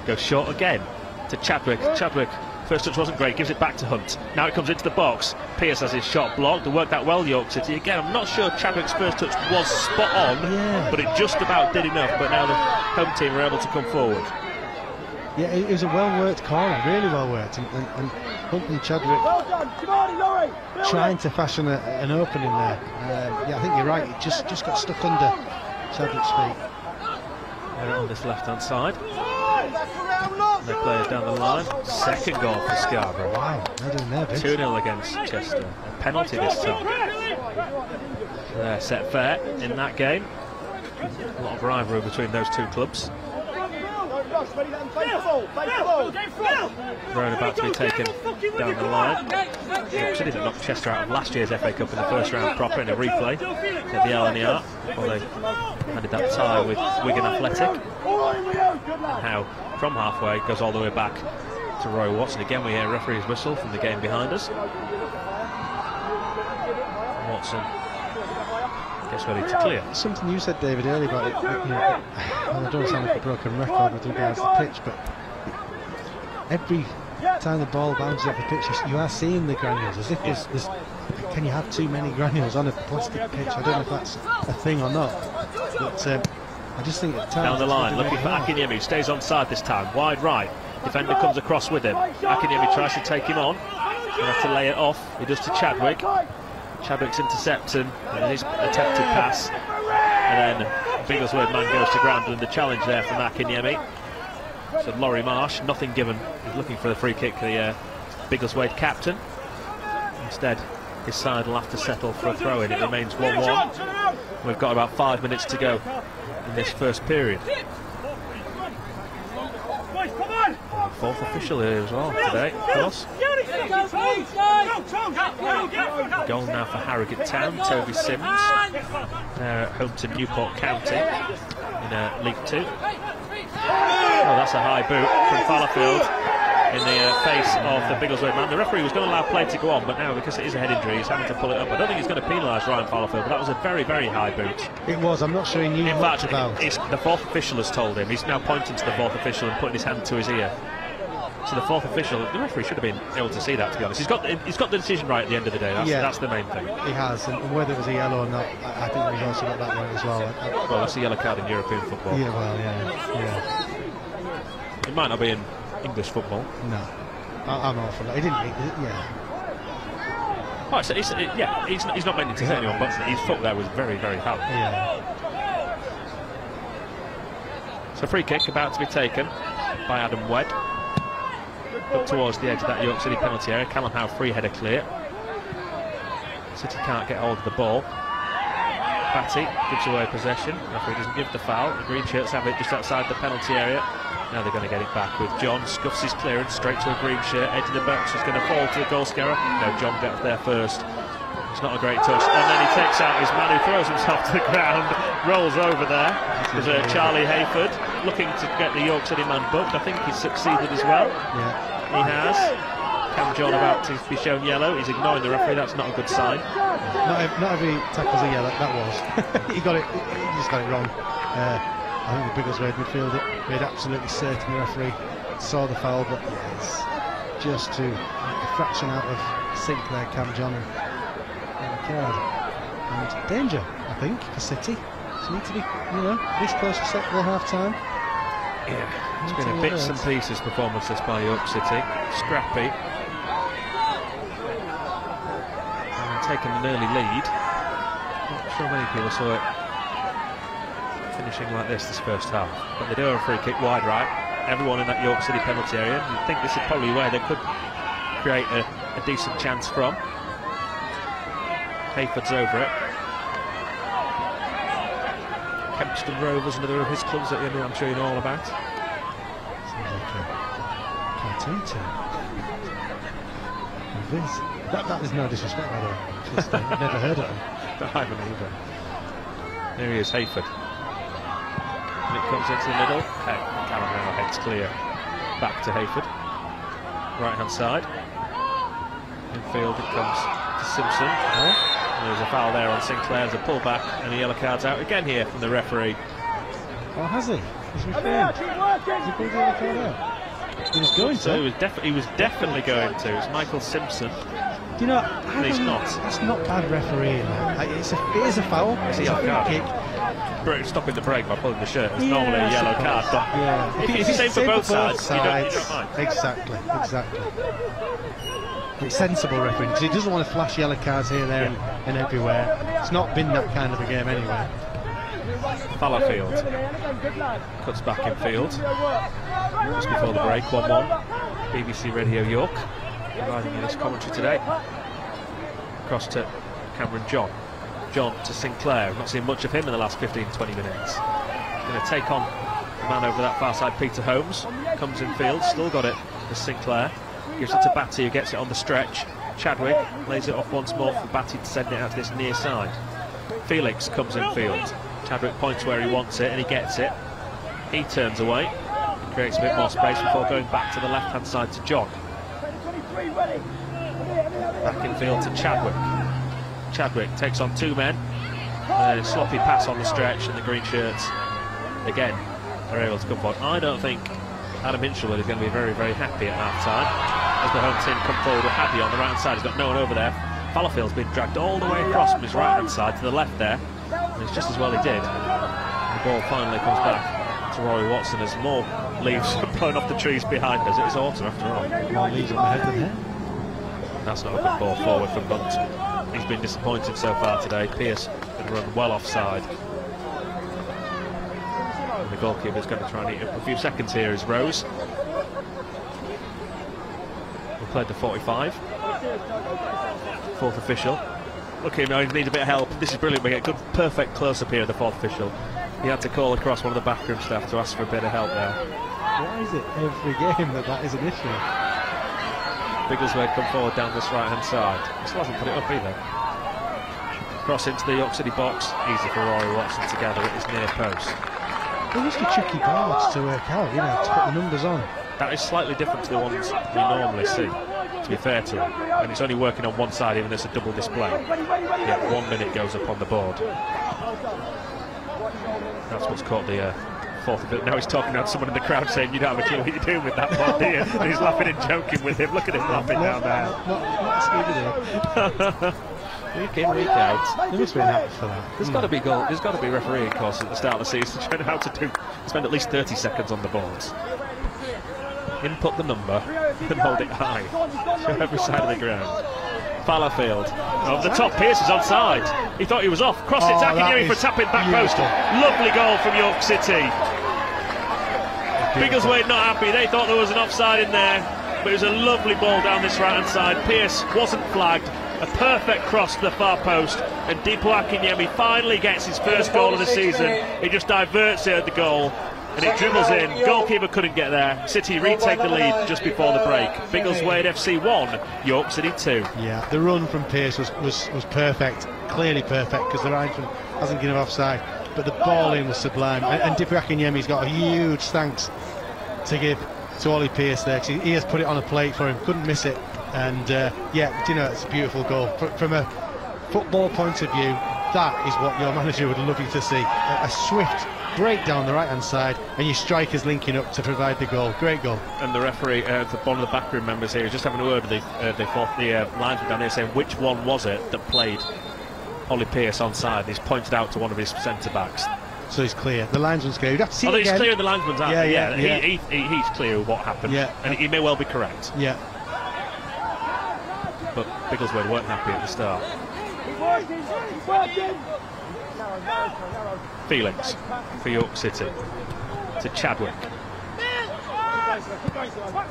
[SPEAKER 2] goes short again to Chadwick. Chadwick, first touch wasn't great, gives it back to Hunt. Now it comes into the box. Pearce has his shot blocked. It worked out well, York City. Again, I'm not sure Chadwick's first touch was spot on, but it just about did enough. But now the home team were able to come forward.
[SPEAKER 3] Yeah, it was a well-worked corner, really well-worked, and Hunt and Chadwick trying to fashion an opening there. Yeah, I think you're right, it just got stuck under Chadwick's feet.
[SPEAKER 2] They're on this left-hand side. And they play it down the line. Second goal for Scarborough.
[SPEAKER 3] Wow, they're doing their bit.
[SPEAKER 2] 2-0 against Chester. A penalty this time. They're set fair in that game. A lot of rivalry between those two clubs. Thrown about to be taken down the line. York City that knocked Chester out of last year's FA Cup in the first round proper in a replay at the LNER. Well, they handed that tie with Wigan Athletic. And how from halfway goes all the way back to Roy Watson. Again we hear a referee's whistle from the game behind us. Watson gets ready to clear.
[SPEAKER 3] Something you said, David, earlier about it, you know, I don't sound like a broken record with regards to the pitch, but every time the ball bounces off the pitch, you are seeing the granules, as if there's can you have too many granules on a plastic pitch? I don't know if that's a thing or not, but I just think at times
[SPEAKER 2] down the line, looking for Akinyemi, stays on side this time, wide right, defender comes across with him, Akinyemi tries to take him on, he'll have to lay it off, he does to Chadwick. Chadwick's intercepting his attempted pass, and then Biggleswade man goes to ground, and the challenge there from Akinyemi. So Laurie Marsh, nothing given. He's looking for the free kick, the Biggleswade captain. Instead, his side will have to settle for a throw-in. It remains 1-1. We've got about 5 minutes to go in this first period. Fourth official here as well today, of course. Goal now for Harrogate Town, Toby Sims. They're at home to Newport County in League 2. Oh, that's a high boot from Fallowfield in the face of the Biggleswade man. The referee was going to allow play to go on, but now because it is a head injury, he's having to pull it up. I don't think he's going to penalise Ryan Fallowfield, but that was a very, very high boot.
[SPEAKER 3] It was, I'm not sure he knew much about it.
[SPEAKER 2] The fourth official has told him. He's now pointing to the fourth official and putting his hand to his ear. So the fourth official, the referee should have been able to see that, to be honest. He's got the decision right at the end of the day. That's the main thing.
[SPEAKER 3] He has, and whether it was a yellow or not, I think he's also got that right as well.
[SPEAKER 2] Well, that's a yellow card in European football.
[SPEAKER 3] Yeah, well, yeah.
[SPEAKER 2] It might not be in English football.
[SPEAKER 3] No, I'm all for that. He didn't.
[SPEAKER 2] Oh, so he's not meant to hit anyone, but his foot there was very, very hard.
[SPEAKER 3] Yeah.
[SPEAKER 2] So free kick about to be taken by Adam Wedd. Up towards the edge of that York City penalty area. Callum Howe free header clear. City can't get hold of the ball. Batty gives away possession. Referee doesn't give the foul. The green shirts have it just outside the penalty area. Now they're going to get it back with John. Scuffs his clearance straight to a green shirt. Edge of the box is going to fall to the goal scorer. No, John got there first. It's not a great touch, and then he takes out his man who throws himself to the ground, rolls over there. There's Charlie Hayford looking to get the York City man booked. I think he's succeeded as well.
[SPEAKER 3] Yeah,
[SPEAKER 2] he has. Cam John about to be shown yellow. He's ignoring the referee. That's not a good sign.
[SPEAKER 3] Not every tackle's a yellow. That was. He got it. He just got it wrong. I think the Biggleswade midfielder made absolutely certain the referee saw the foul, but yes, just to a fraction out of Sinclair, Cam John, and card. And danger, I think, for City. So need to be, this close to set for half time.
[SPEAKER 2] Yeah, it's been a bits and pieces performance this by York City. Scrappy. And taking an early lead. Not sure many people saw it finishing like this first half. But they do have a free kick wide right. Everyone in that York City penalty area. You'd think this is probably where they could create a decent chance from. Hayford's over it. Kempston Rovers, another of his clubs that I'm sure you know all about.
[SPEAKER 3] Sounds like a cartoon team. That is no disrespect, by the way. Just I've never heard of him.
[SPEAKER 2] I haven't either. There he is, Hayford. And it comes into the middle. Cameron heads clear. Back to Hayford. Right hand side. Infield it comes to Simpson. There's a foul there on Sinclair, there's a pullback, and a yellow card's out again here from the referee.
[SPEAKER 3] Oh, has he? He's referred. Has he pulled the yellow card out? He was going to.
[SPEAKER 2] He was definitely going to. It's Michael Simpson.
[SPEAKER 3] Do you know,
[SPEAKER 2] he's not.
[SPEAKER 3] That's not bad refereeing. It is a foul.
[SPEAKER 2] It's a yellow card. Stopping the break by pulling the shirt. It's normally a yellow card, but if it's the same for both sides, you don't mind.
[SPEAKER 3] Exactly. It's sensible refereeing because he doesn't want to flash yellow cards here, there, and everywhere. It's not been that kind of a game anyway.
[SPEAKER 2] Fallowfield cuts back in field just before the break. 1-1. BBC Radio York providing you this commentary today. Across to Cameron John. John to Sinclair. We've not seen much of him in the last 15-20 minutes. He's going to take on the man over that far side, Peter Holmes. Comes in field, still got it for Sinclair. Gives it to Batty, who gets it on the stretch. Chadwick lays it off once more for Batty to send it out to this near side. Felix comes in field. Chadwick points where he wants it and he gets it. He turns away and creates a bit more space before going back to the left hand side to John. Back in field to Chadwick. Chadwick takes on two men. A sloppy pass on the stretch, and the green shirts again are able to come forward. I don't think Adam Hinchelwood is going to be very, very happy at half-time as the home team come forward with Hadley on the right-hand side. He's got no one over there. Fallowfield's been dragged all the way across from his right-hand side to the left there, and it's just as well he did. The ball finally comes back to Rory Watson as more leaves are blown off the trees behind us. It is autumn after all.
[SPEAKER 3] More leaves on the head than hair.
[SPEAKER 2] That's not a good ball forward from Bunt. He's been disappointed so far today. Pearce has run well offside. And the goalkeeper's going to try and eat up a few seconds here is Rose. We played the 45. Fourth official. Look at him now, he needs a bit of help. This is brilliant. We get a good, perfect close-up here of the fourth official. He had to call across one of the backroom staff to ask for a bit of help there.
[SPEAKER 3] Why is it every game that is an issue?
[SPEAKER 2] Biggleswade come forward down this right-hand side. He still hasn't put it up either. Cross into the York City box. Easy for Rory Watson to gather at his near post.
[SPEAKER 3] They used to tricky boards to work out, to put the numbers on.
[SPEAKER 2] That is slightly different to the ones we normally see, to be fair to him. And it's only working on one side, even though it's a double display. Yeah, 1 minute goes up on the board. That's what's caught the fourth of it. Now he's talking to someone in the crowd saying, you don't have a clue what you're doing with that ball, do you? And he's laughing and joking with him. Look at him laughing down there.
[SPEAKER 3] Not
[SPEAKER 2] Week in, week out.
[SPEAKER 3] There must be an app for that.
[SPEAKER 2] There's got to be There's got to be refereeing courses at the start of the season to know how to spend at least 30 seconds on the boards. Input the number and hold it high to every side of the ground. Fallowfield over the top. Pearce is onside. He thought he was off. Cross it, attacking Yuri for tapping back post. Lovely goal from York City. Biggleswade not happy. They thought there was an offside in there, but it was a lovely ball down this right hand side. Pearce wasn't flagged. A perfect cross to the far post, and Dipo Akinyemi finally gets his first goal of the season. He just diverts it at the goal. And it dribbles in. Goalkeeper couldn't get there. City retake the lead just before the break. Biggleswade FC 1, York City 2.
[SPEAKER 3] Yeah, the run from Pearce was perfect, clearly perfect, because the linesman hasn't given offside. But the ball in was sublime. And Dipu Akinyemi's got a huge thanks to give to Ollie Pearce there, because he has put it on a plate for him, couldn't miss it. And yeah, you know, it's a beautiful goal. From a football point of view, that is what your manager would love you to see. A swift break down the right hand side, and your strikers linking up to provide the goal. Great goal.
[SPEAKER 2] And the referee, one of the backroom members here, is just having a word with the linesman down here, saying which one was it that played Ollie Pearce onside. He's pointed out to one of his centre backs.
[SPEAKER 3] So he's clear. The linesman's clear. You'd have to see it
[SPEAKER 2] he's
[SPEAKER 3] again.
[SPEAKER 2] clear. The linesman's out.
[SPEAKER 3] Yeah.
[SPEAKER 2] He's clear of what happened.
[SPEAKER 3] Yeah. And
[SPEAKER 2] he may well be correct.
[SPEAKER 3] Yeah.
[SPEAKER 2] But Biggleswade weren't happy at the start. Felix for York City to Chadwick.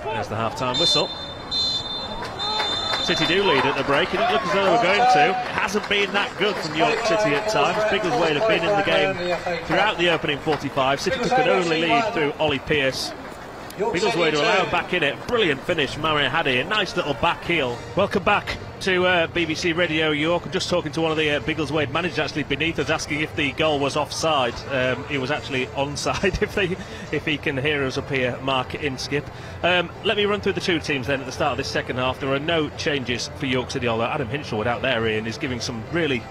[SPEAKER 2] There's the half-time whistle. City do lead at the break. It didn't look as though they were going to. It hasn't been that good from York City at times. Biggleswade have been in the game throughout the opening 45. City took an early lead through Ollie Pearce. Biggleswade are allowed back in it. Brilliant finish, Mario Hadi. A nice little back heel. Welcome back to BBC Radio York. I'm just talking to one of the Biggleswade managers actually beneath us, asking if the goal was offside. He was actually onside, if he can hear us up here, Mark Inskip. Let me run through the two teams then at the start of this second half. There are no changes for York City, although Adam Hinshelwood out there, Ian, is giving some really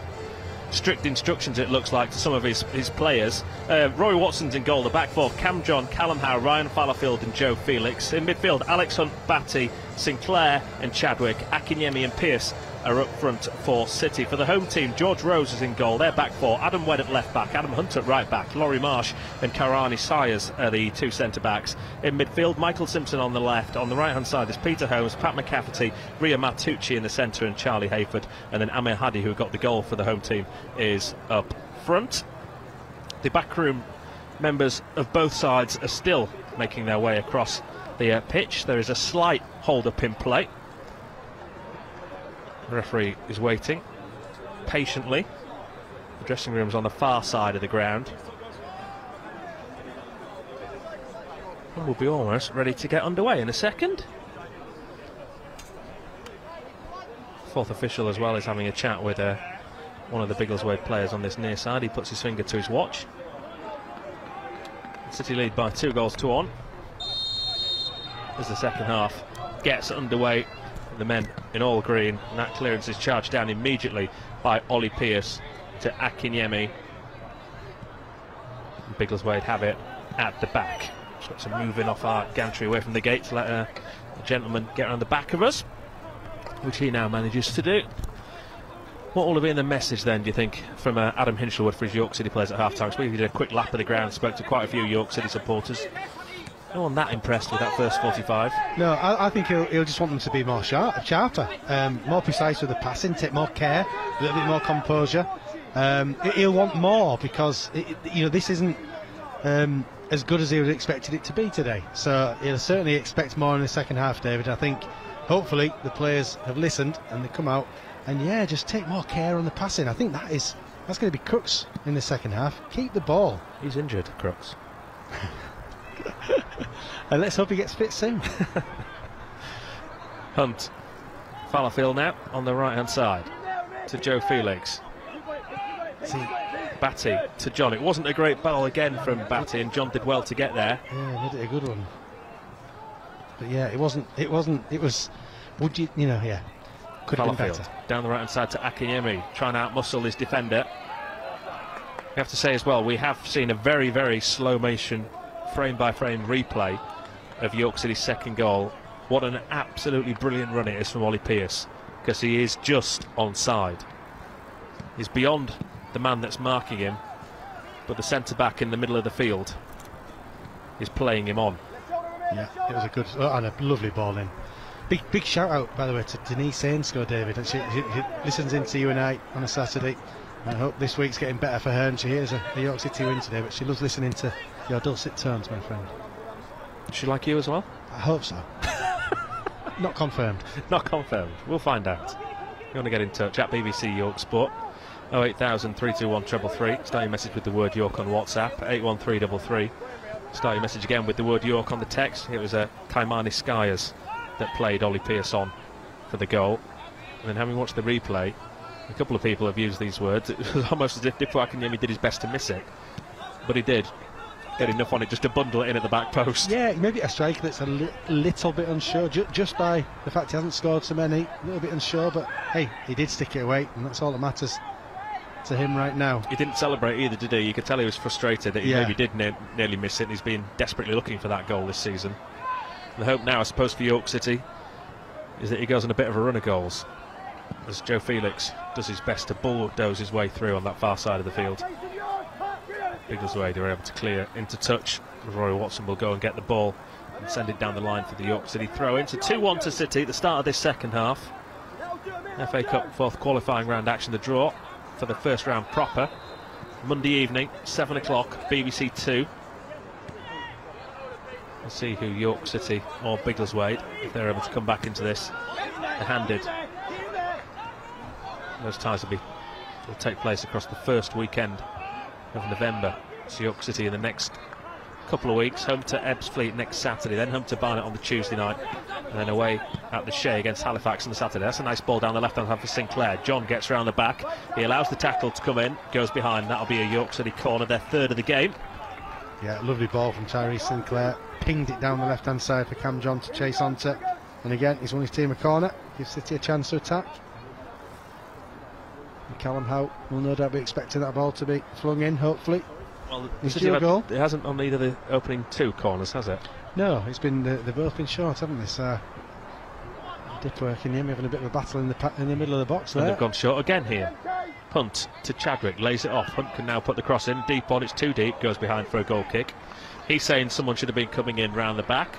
[SPEAKER 2] strict instructions, it looks like, to some of his players. Roy Watson's in goal. The back four: Cam John, Callum Howe, Ryan Fallowfield and Joe Felix. In midfield, Alex Hunt, Batty, Sinclair and Chadwick. Akinyemi and Pearce are up front for City. For the home team, George Rose is in goal. Their back four: Adam Wedd at left back, Adam Hunt at right back, Laurie Marsh and Karani Sayers are the two centre backs. In midfield, Michael Simpson on the left. On the right hand side, there's Peter Holmes, Pat McCafferty, Ria Matucci in the centre and Charlie Hayford. And then Amir Hadi, who got the goal for the home team, is up front. The backroom members of both sides are still making their way across the pitch. There is a slight hold-up in play. The referee is waiting patiently. The dressing room's on the far side of the ground. And we'll be almost ready to get underway in a second. Fourth official as well is having a chat with one of the Biggleswade players on this near side. He puts his finger to his watch. City lead by 2-1 as the second half gets underway. The men in all green, and that clearance is charged down immediately by Ollie Pearce to Akinyemi. And Biggleswade have it at the back. Just got some moving off our gantry away from the gate to let the gentleman get around the back of us, which he now manages to do. What will have been the message then, do you think, from Adam Hinshelwood for his York City players at half-time? So we did a quick lap of the ground, spoke to quite a few York City supporters. No one that impressed with that first 45. No,
[SPEAKER 3] I think he'll just want them to be more sharper, more precise with the passing, take more care, a little bit more composure. He'll want more because this isn't as good as he would have expected it to be today. So he'll certainly expect more in the second half, David. I think hopefully the players have listened and they come out and just take more care on the passing. I think that's going to be Crooks in the second half. Keep the ball.
[SPEAKER 2] He's injured, Crooks.
[SPEAKER 3] And let's hope he gets fit soon.
[SPEAKER 2] Hunt, Fallowfield now on the right hand side to Joe Felix. Batty to John. It wasn't a great ball again from Batty, and John did well to get there.
[SPEAKER 3] Yeah, made it a good one. But yeah, it wasn't. It was. Would you? Could have been better.
[SPEAKER 2] Down the right hand side to Akinyemi, trying to outmuscle his defender. We have to say as well, we have seen a very, very slow motion, frame by frame replay of York City's second goal. What an absolutely brilliant run it is from Ollie Pearce, because he is just onside. He's beyond the man that's marking him, but the centre back in the middle of the field is playing him on.
[SPEAKER 3] Yeah, it was a good and a lovely ball in. Big shout out, by the way, to Denise Ainscough, David. She listens in to you and I on a Saturday. I hope this week's getting better for her, and she hears a York City win today, but she loves listening to your dulcet tones, my friend.
[SPEAKER 2] Does she like you as well?
[SPEAKER 3] I hope so. Not confirmed.
[SPEAKER 2] Not confirmed. We'll find out. You want to get in touch at BBC York Sport, 08000 321 333. Start your message with the word York on WhatsApp, 81333. Start your message again with the word York on the text. It was Kaimani Skyers that played Ollie Pearce on for the goal. And then having watched the replay, a couple of people have used these words. It was almost as if Dipo Akinyemi did his best to miss it. But he did get enough on it just to bundle it in at the back post.
[SPEAKER 3] Yeah, maybe a striker that's a little bit unsure, just by the fact he hasn't scored so many, a little bit unsure, but hey, he did stick it away, and that's all that matters to him right now.
[SPEAKER 2] He didn't celebrate either, did he? You could tell he was frustrated that he maybe did nearly miss it. He's been desperately looking for that goal this season. The hope now, I suppose, for York City is that he goes on a bit of a run of goals, as Joe Felix does his best to bulldoze his way through on that far side of the field. Biggleswade are able to clear into touch. Roy Watson will go and get the ball and send it down the line for the York City throw in. So 2-1 to City at the start of this second half. FA Cup fourth qualifying round action, the draw for the first round proper. Monday evening, 7 o'clock, BBC 2. We'll see who York City or Biggleswade, if they're able to come back into this, are handed. Those ties will take place across the first weekend of November. So York City in the next couple of weeks, home to Ebbsfleet next Saturday, then home to Barnet on the Tuesday night, and then away at the Shea against Halifax on the Saturday. That's a nice ball down the left hand side for Sinclair. John gets round the back, he allows the tackle to come in, goes behind. That'll be a York City corner, their third of the game. Yeah,
[SPEAKER 3] lovely ball from Tyrese Sinclair, pinged it down the left hand side for Cam John to chase onto, and again he's won his team a corner, gives City a chance to attack. And Callum Howe will no doubt be expecting that ball to be flung in, hopefully.
[SPEAKER 2] Well,
[SPEAKER 3] goal.
[SPEAKER 2] It hasn't on either the opening two corners, has it?
[SPEAKER 3] No, it's been they've both been short, haven't they? So Dipo Akinyemi having a bit of a battle in the middle of the box there.
[SPEAKER 2] And they've gone short again here. Hunt to Chadwick, lays it off. Hunt can now put the cross in, deep on, it's too deep, goes behind for a goal kick. He's saying someone should have been coming in round the back.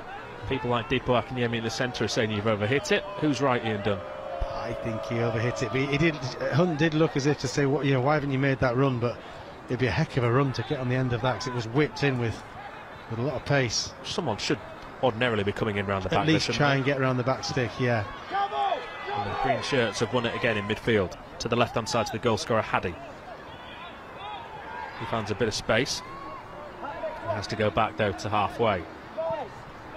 [SPEAKER 2] People like Dipo Akinyemi in the centre are saying you've overhit it. Who's right, Ian Dunn?
[SPEAKER 3] I think he overhit it, but he did. Hunt did look as if to say, "What, why haven't you made that run?" But it'd be a heck of a run to get on the end of that, because it was whipped in with a lot of pace.
[SPEAKER 2] Someone should ordinarily be coming in round the back.
[SPEAKER 3] At least try and get around the back stick, yeah.
[SPEAKER 2] And the green shirts have won it again in midfield. To the left-hand side to the goal scorer, Haddy. He finds a bit of space. He has to go back, though, to halfway.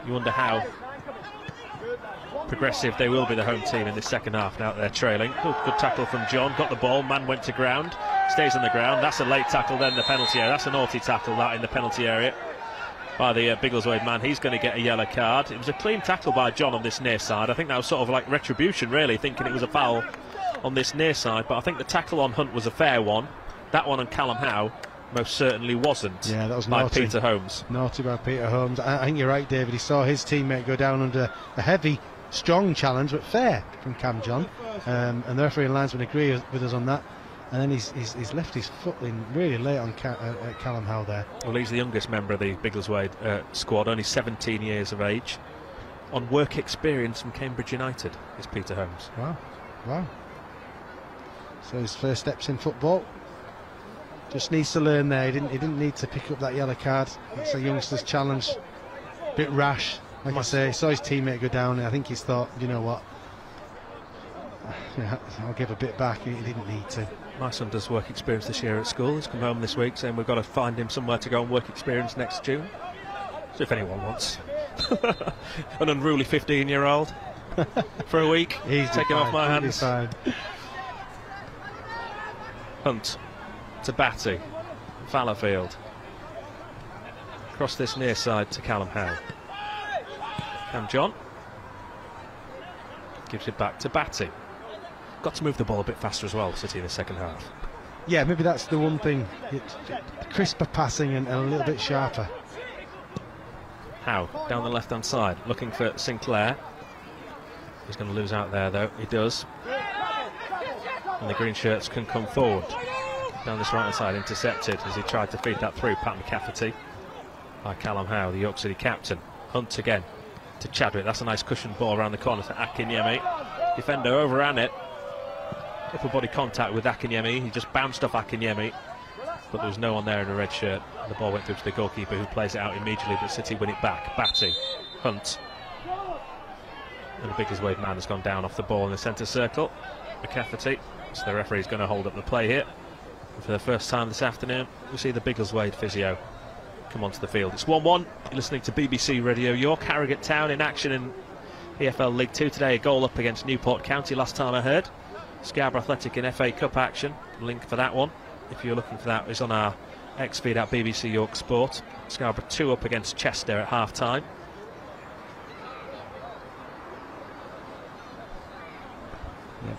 [SPEAKER 2] You wonder how progressive they will be, the home team, in this second half now that they're trailing. Oh, good tackle from John, got the ball, man went to ground, stays on the ground. That's a late tackle then, the penalty area. That's a naughty tackle, that, in the penalty area by the Biggleswade man. He's going to get a yellow card. It was a clean tackle by John on this near side. I think that was sort of like retribution, really, thinking it was a foul on this near side, but I think the tackle on Hunt was a fair one. That one on Callum Howe most certainly wasn't.
[SPEAKER 3] Yeah, that was
[SPEAKER 2] by
[SPEAKER 3] naughty.
[SPEAKER 2] Peter Holmes. Naughty
[SPEAKER 3] by Peter Holmes. I think you're right, David. He saw his teammate go down under a heavy, strong challenge, but fair from Cam John, and the referee and linesman agree with us on that. And then he's left his foot in really late on Callum Howe there.
[SPEAKER 2] Well, he's the youngest member of the Biggleswade squad, only 17 years of age. On work experience from Cambridge United is Peter Holmes.
[SPEAKER 3] Wow. So his first steps in football. Just needs to learn there. He didn't need to pick up that yellow card. It's a youngster's challenge. Bit rash, like I say. Saw his teammate go down, and I think he's thought, you know what, I'll give a bit back. He didn't need to.
[SPEAKER 2] My son does work experience this year at school. He's come home this week saying we've got to find him somewhere to go on work experience next June. So if anyone wants an unruly 15-year-old for a week, take him off my hands. Hunt to Batty, Fallowfield, across this near side to Callum Howe. Cam John gives it back to Batty. Got to move the ball a bit faster as well, City, in the second half.
[SPEAKER 3] Yeah, maybe that's the one thing. Crisper passing and a little bit sharper.
[SPEAKER 2] Howe down the left-hand side, looking for Sinclair. He's going to lose out there, though. He does. And the green shirts can come forward. Down this right-hand side, intercepted as he tried to feed that through. Pat McCafferty by Callum Howe, the York City captain. Hunt again to Chadwick. That's a nice cushioned ball around the corner to Akinyemi. Defender overran it. Upper body contact with Akinyemi. He just bounced off Akinyemi, but there was no one there in a red shirt. The ball went through to the goalkeeper, who plays it out immediately, but City win it back. Batty, Hunt, and the Biggleswade man has gone down off the ball in the centre circle. McCafferty. So the referee's going to hold up the play here. And for the first time this afternoon, we see the Biggleswade physio come onto the field. It's 1-1. You're listening to BBC Radio York. Harrogate Town in action in EFL League 2 today. A goal up against Newport County last time I heard. Scarborough Athletic in FA Cup action. The link for that one, if you're looking for that, is on our X feed at BBC York Sport. Scarborough 2 up against Chester at half time.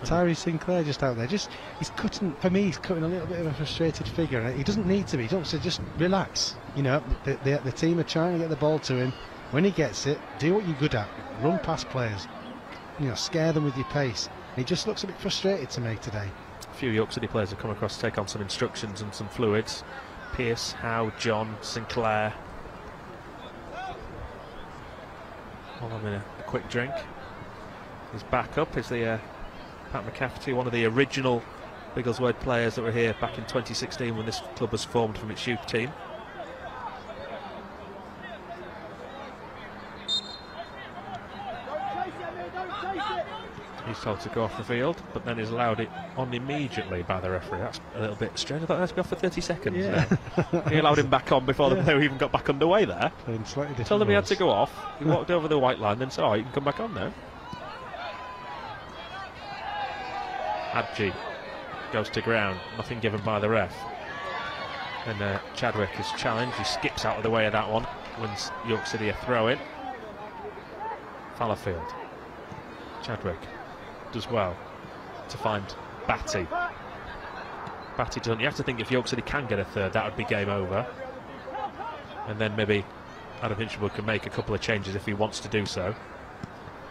[SPEAKER 3] Tyree Sinclair just out there, he's cutting a little bit of a frustrated figure, and he doesn't need to be. He don't say just relax. You know, the team are trying to get the ball to him. When he gets it, do what you're good at, run past players, you know, scare them with your pace. And he just looks a bit frustrated to me today.
[SPEAKER 2] A few York City players have come across to take on some instructions and some fluids. Pearce, Howe, John, Sinclair. All having a quick drink. His backup is the Pat McCafferty, one of the original Biggleswade players that were here back in 2016 when this club was formed from its youth team. He's told to go off the field, but then is allowed it on immediately by the referee. That's a little bit strange. I thought that's go off for 30 seconds.
[SPEAKER 3] Yeah.
[SPEAKER 2] He allowed him back on before the player even got back underway there. Told him he had to go off. He walked over the white line, then said, "Oh, you can come back on now." Hadji goes to ground, nothing given by the ref. And Chadwick is challenged. He skips out of the way of that one. Wins York City a throw in. Fallowfield. Chadwick does well to find Batty. Batty doesn't. You have to think if York City can get a third, that would be game over. And then maybe Adam Hinchley can make a couple of changes if he wants to do so.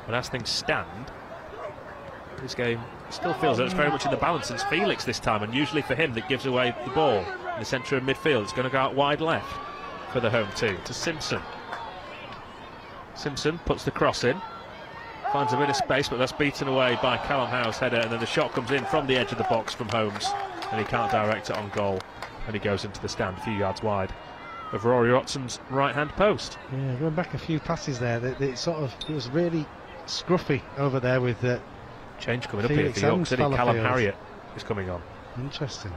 [SPEAKER 2] But as things stand, this game still feels that it's very much in the balance. It's Felix this time, and usually for him that gives away the ball in the centre of midfield. It's going to go out wide left for the home team to Simpson. Simpson puts the cross in, finds a bit of space, but that's beaten away by Callum Howe's header, and then the shot comes in from the edge of the box from Holmes, and he can't direct it on goal, and he goes into the stand a few yards wide of Rory Watson's right-hand post.
[SPEAKER 3] Yeah, going back a few passes there, it was really scruffy over there with
[SPEAKER 2] change coming
[SPEAKER 3] Felix
[SPEAKER 2] up here for York City. Callum Harriott is coming on.
[SPEAKER 3] Interesting.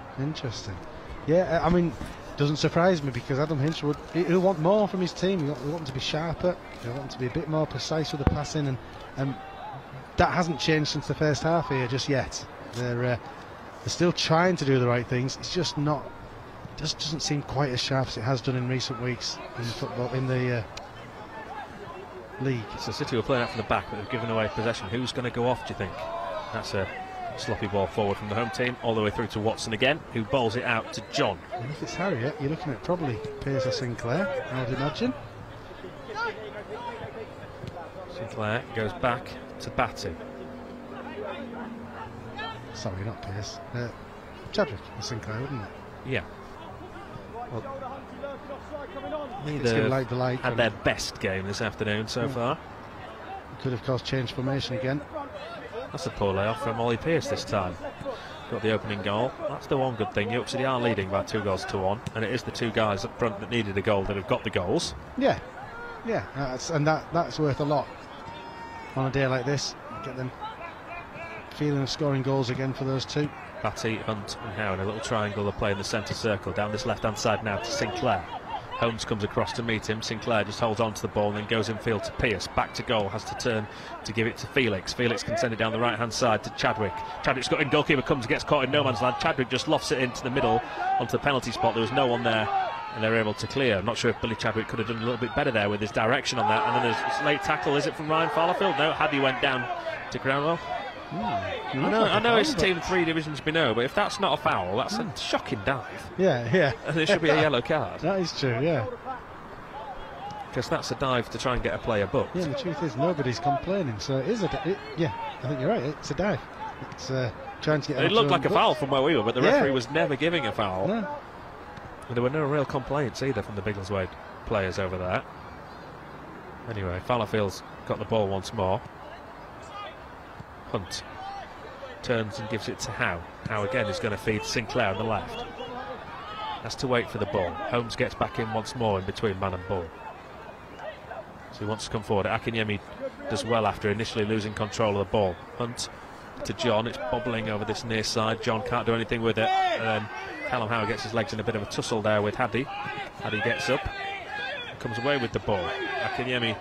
[SPEAKER 3] Yeah, I mean, doesn't surprise me because Adam Hinchley he'll want more from his team. He'll want him to be sharper. He'll want him to be a bit more precise with the passing, and that hasn't changed since the first half here just yet. They're still trying to do the right things. It's just not. Just doesn't seem quite as sharp as it has done in recent weeks in football in the league.
[SPEAKER 2] So City were playing out from the back, but they've given away possession. Who's going to go off, do you think? That's a sloppy ball forward from the home team, all the way through to Watson again, who bowls it out to John.
[SPEAKER 3] And if it's Harriott, you're looking at probably Pearce or Sinclair, I would imagine.
[SPEAKER 2] Sinclair goes back to Batty.
[SPEAKER 3] Sorry, not Pearce. Chadwick or Sinclair, wouldn't it?
[SPEAKER 2] Yeah. Well,
[SPEAKER 3] Neither
[SPEAKER 2] had their best game this afternoon so far.
[SPEAKER 3] Could of course change formation again.
[SPEAKER 2] That's a poor layoff from Ollie Pearce this time. Got the opening goal. That's the one good thing. York City are leading by 2-1, and it is the two guys up front that needed a goal that have got the goals.
[SPEAKER 3] Yeah, that's worth a lot on a day like this. Get them feeling of scoring goals again for those two.
[SPEAKER 2] Batty, Hunt and Howe in a little triangle. They play in the centre circle down this left-hand side now to Sinclair. Holmes comes across to meet him. Sinclair just holds on to the ball and then goes infield to Pearce. Back to goal, has to turn to give it to Felix. Felix can send it down the right-hand side to Chadwick. Chadwick's got in, goalkeeper comes and gets caught in no man's land. Chadwick just lofts it into the middle onto the penalty spot. There was no one there and they're able to clear. I'm not sure if Billy Chadwick could have done a little bit better there with his direction on that. And then there's this late tackle. Is it from Ryan Fallowfield? No, Haddy went down to Groundwell. I know it's team 3 divisions below, but if that's not a foul, that's a shocking dive.
[SPEAKER 3] Yeah.
[SPEAKER 2] And there should be a yellow card.
[SPEAKER 3] That is true, yeah.
[SPEAKER 2] Because that's a dive to try and get a player booked.
[SPEAKER 3] Yeah, the truth is nobody's complaining, so it is yeah, I think you're right, it's a dive. It's trying to get.
[SPEAKER 2] It looked like a foul from where we were, but the referee was never giving a foul.
[SPEAKER 3] No.
[SPEAKER 2] And there were no real complaints either from the Biggleswade players over there. Anyway, Fallowfield's got the ball once more. Hunt turns and gives it to Howe. Howe again is going to feed Sinclair on the left. Has to wait for the ball. Holmes gets back in once more in between man and ball. So he wants to come forward. Akinyemi does well after initially losing control of the ball. Hunt to John. It's bobbling over this near side. John can't do anything with it. And then Callum Howe gets his legs in a bit of a tussle there with Haddy. Haddy gets up. comes away with the ball. Akinyemi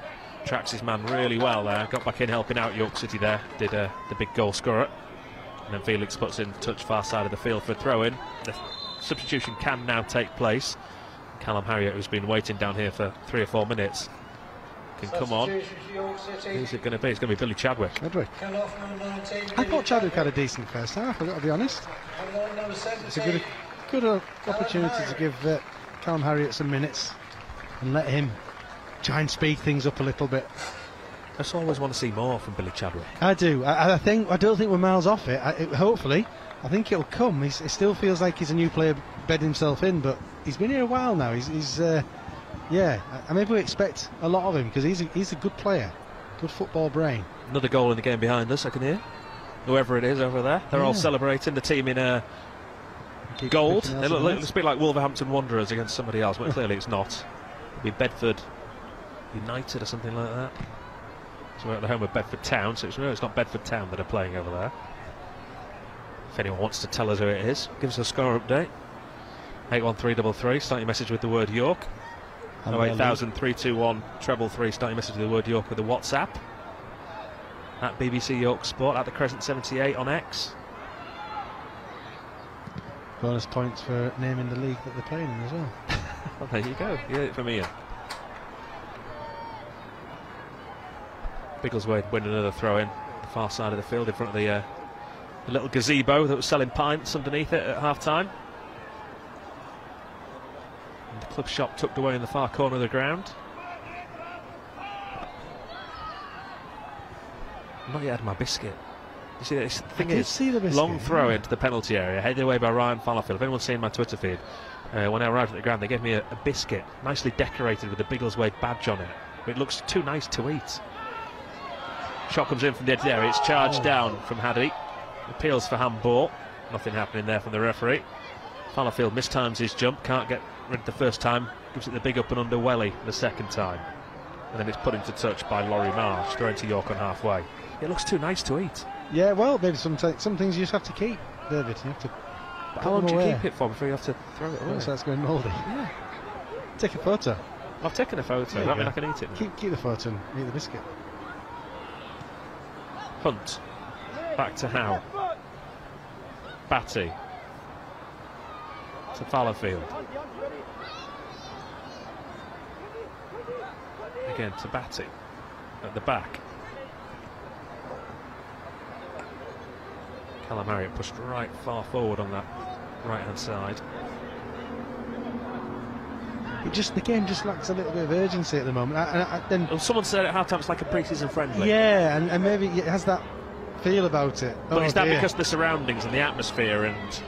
[SPEAKER 2] tracks his man really well there. Got back in helping out York City there. Did the big goal scorer. And then Felix puts in touch far side of the field for a throw-in. The substitution can now take place. Callum Harriott, who's been waiting down here for 3 or 4 minutes, can come on. Who's it going to be? It's going to be Billy Chadwick.
[SPEAKER 3] I thought Chadwick had a decent first half, I've got to be honest. It's a good opportunity to give Callum Harriott some minutes and let him try and speed things up a little bit.
[SPEAKER 2] I just always want to see more from Billy Chadwick.
[SPEAKER 3] I do. I don't think we're miles off it. Hopefully, I think it'll come. It still feels like he's a new player, bed himself in, but he's been here a while now. Yeah. Maybe we expect a lot of him because he's a good player, good football brain.
[SPEAKER 2] Another goal in the game behind us, I can hear. Whoever it is over there, they're all celebrating. The team in gold. They look a bit like Wolverhampton Wanderers against somebody else, but clearly it's not. It'll be Bedford United or something like that. So we're at the home of Bedford Town, so it's not Bedford Town that are playing over there. If anyone wants to tell us who it is, give us a score update. 81333, start your message with the word York. 0800321 333, start your message with the word York with the WhatsApp. At BBC York Sport, at the Crescent 78 on X.
[SPEAKER 3] Bonus points for naming the league that they're playing in as well.
[SPEAKER 2] Well, there you go, you get it from Ian. Biggleswade win another throw in the far side of the field in front of the little gazebo that was selling pints underneath it at half time. And the club shop tucked away in the far corner of the ground. I've not yet had my biscuit. You see, this thing is long throw into the penalty area, headed away by Ryan Fallowfield. If anyone's seen my Twitter feed, when I arrived at the ground, they gave me a biscuit, nicely decorated with the Biggleswade badge on it. It looks too nice to eat. Shot comes in from the edge there. It's charged down from Haddy. Appeals for handball. Nothing happening there from the referee. Fallowfield mistimes his jump. Can't get rid the first time. Gives it the big up and under welly the second time. And then it's put into touch by Laurie Marsh. Thrown to York on halfway. It looks too nice to eat.
[SPEAKER 3] Yeah, well, maybe some things you just have to keep, David. You have to.
[SPEAKER 2] How long do you keep it for before you have to throw it away?
[SPEAKER 3] So that's going mouldy. Yeah. Take a photo.
[SPEAKER 2] I've taken a photo. That means I can eat it now.
[SPEAKER 3] Keep the photo and eat the biscuit.
[SPEAKER 2] Hunt. Back to Howe. Batty. To Fallowfield. Again to Batty. At the back. Callum Harriott pushed right far forward on that right hand side.
[SPEAKER 3] The game just lacks a little bit of urgency at the moment. Then
[SPEAKER 2] someone said at half time it's like a pre-season friendly.
[SPEAKER 3] Yeah, and maybe it has that feel about it.
[SPEAKER 2] But is that because of the surroundings and the atmosphere and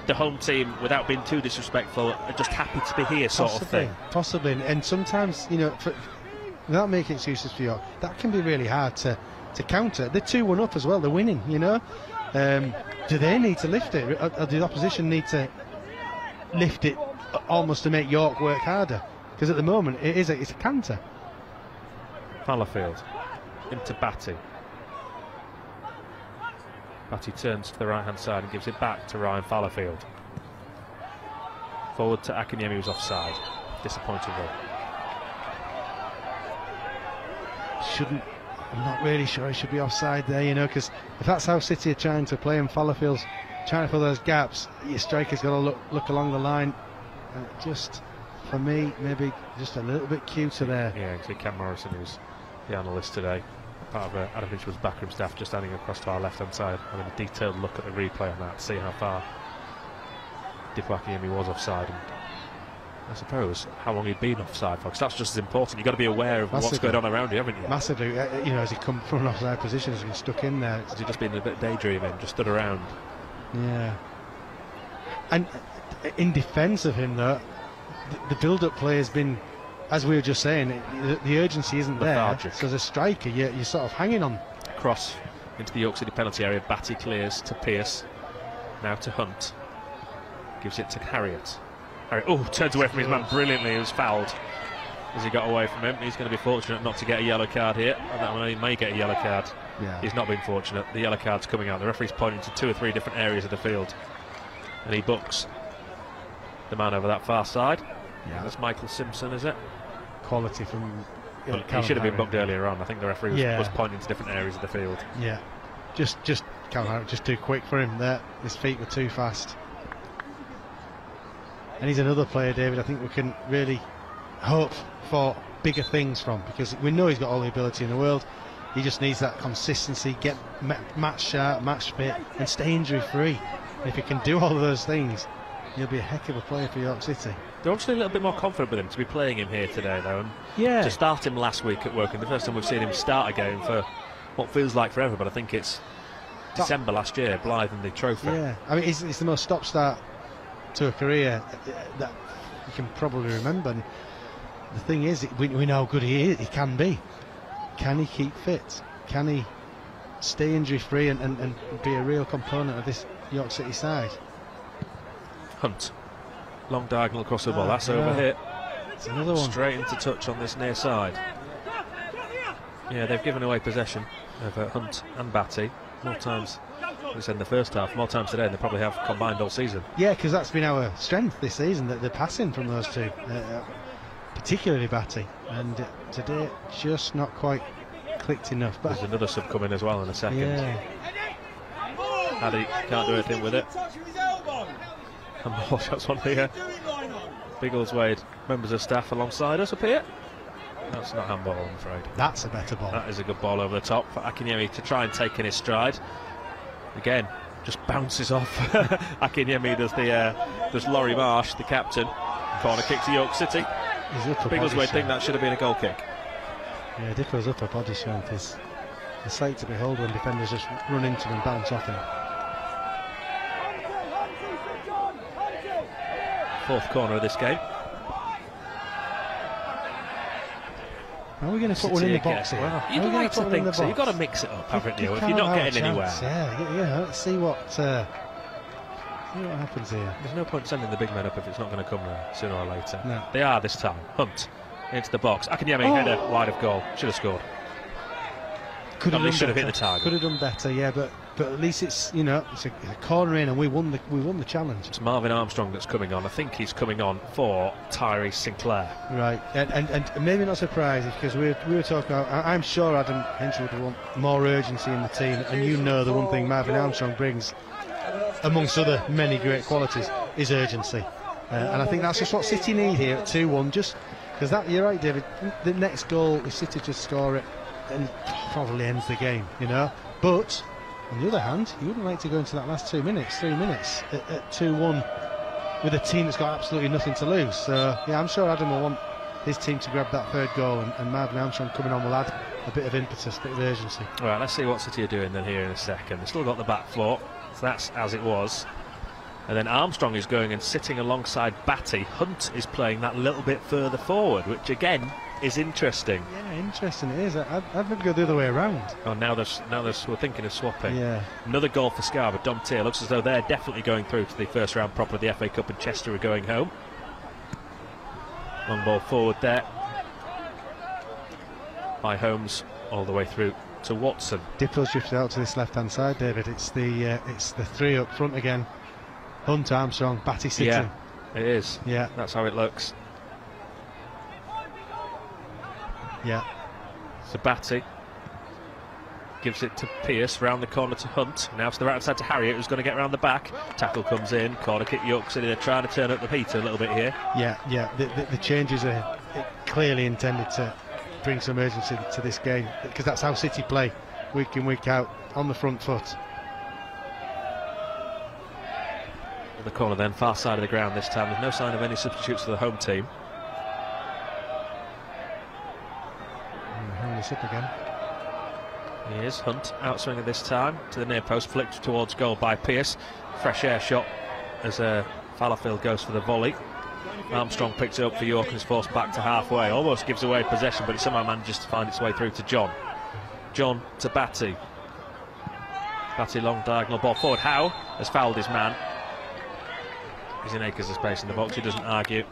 [SPEAKER 2] the home team, without being too disrespectful, are just happy to be here, sort of thing? Possibly.
[SPEAKER 3] And sometimes, without making excuses for York, that can be really hard to counter. They're 2-1 up as well. They're winning. Do they need to lift it, or does the opposition need to lift it almost to make York work harder? Because at the moment it's a canter.
[SPEAKER 2] Fallowfield into Batty. Batty turns to the right hand side and gives it back to Ryan Fallowfield. Forward to Akinyemi, who's offside. Disappointing goal.
[SPEAKER 3] I'm not really sure he should be offside there, because if that's how City are trying to play and Fallowfield's trying to fill those gaps, your striker's got to look along the line. Just, for me, maybe just a little bit cuter there.
[SPEAKER 2] Yeah, actually Cam Morrison, who's the analyst today, part of Adam Mitchell's backroom staff, just standing across to our left-hand side, having a detailed look at the replay on that to see how far Dipo Akinyemi was offside. And I suppose how long he'd been offside for, because that's just as important. You've got to be aware of what's going on around you, haven't you?
[SPEAKER 3] Massively. As he come from an offside position, has been stuck in there.
[SPEAKER 2] Has he just been a bit daydreaming, just stood around?
[SPEAKER 3] Yeah. And in defence of him, though, the build-up play has been, as we were just saying, the urgency isn't lethargic. There. So as a striker, you're sort of hanging on.
[SPEAKER 2] Cross into the York City penalty area. Batty clears to Pearce. Now to Hunt. Gives it to Harriott. Turns away from his man brilliantly. He was fouled as he got away from him. He's going to be fortunate not to get a yellow card here. He may get a yellow card.
[SPEAKER 3] Yeah.
[SPEAKER 2] He's not been fortunate. The yellow card's coming out. The referee's pointing to 2 or 3 different areas of the field, and he books the man over that far side.
[SPEAKER 3] Yeah.
[SPEAKER 2] That's Michael Simpson, is it?
[SPEAKER 3] quality from.
[SPEAKER 2] Well, he should have been booked earlier on. I think the referee was pointing to different areas of the field.
[SPEAKER 3] Yeah, just Callum just too quick for him there. His feet were too fast. And he's another player, David, I think we can really hope for bigger things from, because we know he's got all the ability in the world. He just needs that consistency, get match sharp, match fit, and stay injury free. And if he can do all of those things, he'll be a heck of a player for York City.
[SPEAKER 2] They're actually a little bit more confident with him to be playing him here today, though. And to start him last week at Woking, the first time we've seen him start a game for what feels like forever, but I think it's December last year, Blythe and the trophy.
[SPEAKER 3] Yeah, I mean, it's the most stop-start to a career that you can probably remember. And the thing is, we know how good he can be. Can he keep fit? Can he stay injury-free and be a real component of this York City side?
[SPEAKER 2] Hunt. Long diagonal across the ball. That's over here.
[SPEAKER 3] It's another one.
[SPEAKER 2] Straight into touch on this near side. Yeah, they've given away possession of Hunt and Batty more times. We said in the first half, more times today than they probably have combined all season.
[SPEAKER 3] Yeah, because that's been our strength this season, that the passing from those two, particularly Batty. And today, just not quite clicked enough. But
[SPEAKER 2] there's another sub coming as well in a second.
[SPEAKER 3] Yeah.
[SPEAKER 2] Addy can't do anything with it. And more shots on here. Biggleswade, members of staff alongside us up here. That's not handball, I'm afraid.
[SPEAKER 3] That's a better ball.
[SPEAKER 2] That is a good ball over the top for Akinyemi to try and take in his stride. Again, just bounces off. Akinyemi does Laurie Marsh, the captain. Corner kick to York City. Biggleswade think that should have been a goal kick.
[SPEAKER 3] Yeah, Diplo's upper body strength is a sight to behold when defenders just run into him and bounce off him.
[SPEAKER 2] Fourth corner of this game.
[SPEAKER 3] Are we going to put one in the box here?
[SPEAKER 2] Well, you'd like to think so. You've got to mix it up, haven't you? If you're not getting anywhere.
[SPEAKER 3] Yeah, let's see what happens here.
[SPEAKER 2] There's no point sending the big men up if it's not going to come there sooner or later.
[SPEAKER 3] No.
[SPEAKER 2] They are this time. Hunt into the box. Akinyemi header wide of goal. Should have scored. Should have hit the target.
[SPEAKER 3] Could have done better, yeah, but at least it's it's a corner in and we won the challenge.
[SPEAKER 2] It's Marvin Armstrong that's coming on. I think he's coming on for Tyrese Sinclair.
[SPEAKER 3] Right, and maybe not surprising, because we were talking about. I'm sure Adam Henschel would want more urgency in the team, and the one thing Marvin Armstrong brings, amongst other many great qualities, is urgency, and I think that's just what City need here at 2-1. Just because you're right, David. The next goal, if City just score it, then probably ends the game, But on the other hand, you wouldn't like to go into that last 3 minutes at 2-1 with a team that's got absolutely nothing to lose. So yeah, I'm sure Adam will want his team to grab that third goal, and Marvin Armstrong coming on will add a bit of impetus, a bit of urgency.
[SPEAKER 2] All right, let's see what City are doing then here in a second. They've still got the back four, so that's as it was. And then Armstrong is going and sitting alongside Batty. Hunt is playing that little bit further forward, which again is interesting.
[SPEAKER 3] Yeah, interesting it is. I'd maybe go the other way around.
[SPEAKER 2] Oh, now we're thinking of swapping.
[SPEAKER 3] Yeah.
[SPEAKER 2] Another goal for Scarborough. Dom Tier looks as though they're definitely going through to the first round proper of the FA Cup, and Chester are going home. Long ball forward there by Holmes, all the way through to Watson.
[SPEAKER 3] Diplo's drifted out to this left-hand side, David. It's the three up front again. Hunt, Armstrong, Batty sitting.
[SPEAKER 2] Yeah, it is.
[SPEAKER 3] Yeah,
[SPEAKER 2] that's how it looks.
[SPEAKER 3] Yeah.
[SPEAKER 2] So Batty gives it to Pearce, round the corner to Hunt. Now to the right side to Harriott, who's going to get round the back. Tackle comes in, corner kick York City. They're trying to turn up the heat a little bit here.
[SPEAKER 3] Yeah. The changes are clearly intended to bring some urgency to this game, because that's how City play week in, week out, on the front foot.
[SPEAKER 2] The corner then, far side of the ground this time. There's no sign of any substitutes for the home team.
[SPEAKER 3] This up again.
[SPEAKER 2] He is. Hunt outswinger this time to the near post, flicked towards goal by Pearce. Fresh air shot as Fallowfield goes for the volley. Armstrong picks it up for York and is forced back to halfway. Almost gives away possession, but it somehow manages to find its way through to John. John to Batty. Batty long diagonal ball forward. Howe has fouled his man. He's in acres of space in the box. He doesn't argue.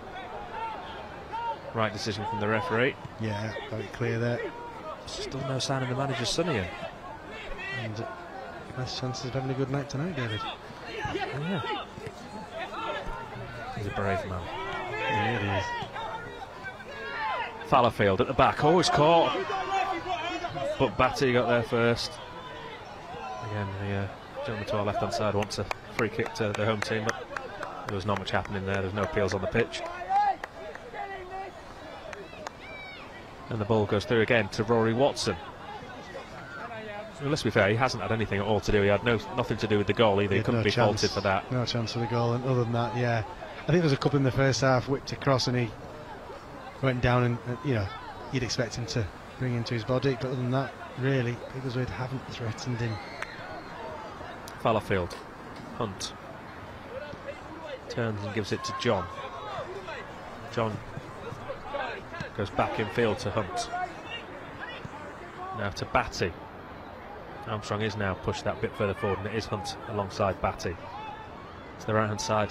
[SPEAKER 2] Right decision from the referee.
[SPEAKER 3] Yeah, very clear there.
[SPEAKER 2] Still no sign of the manager's son here.
[SPEAKER 3] And best chances of having a good night tonight, David.
[SPEAKER 2] Yeah. He's a brave man.
[SPEAKER 3] Yeah, he is.
[SPEAKER 2] Fallowfield at the back. Oh, it's caught. But Batty got there first. Again, the gentleman to our left-hand side wants a free kick to the home team, but there was not much happening there. There's no appeals on the pitch. And the ball goes through again to Rory Watson. Well, let's be fair, he hasn't had anything at all to do. He had nothing to do with the goal either. He couldn't be faulted for that.
[SPEAKER 3] No chance for the goal, and other than that, yeah. I think there was a couple in the first half, whipped across and he went down, and you know, you'd expect him to bring into his body, but other than that, really, Biggleswade haven't threatened him.
[SPEAKER 2] Fallowfield, Hunt, turns and gives it to John. John goes back in field to Hunt. Now to Batty. Armstrong is now pushed that bit further forward, and it is Hunt alongside Batty. To the right hand side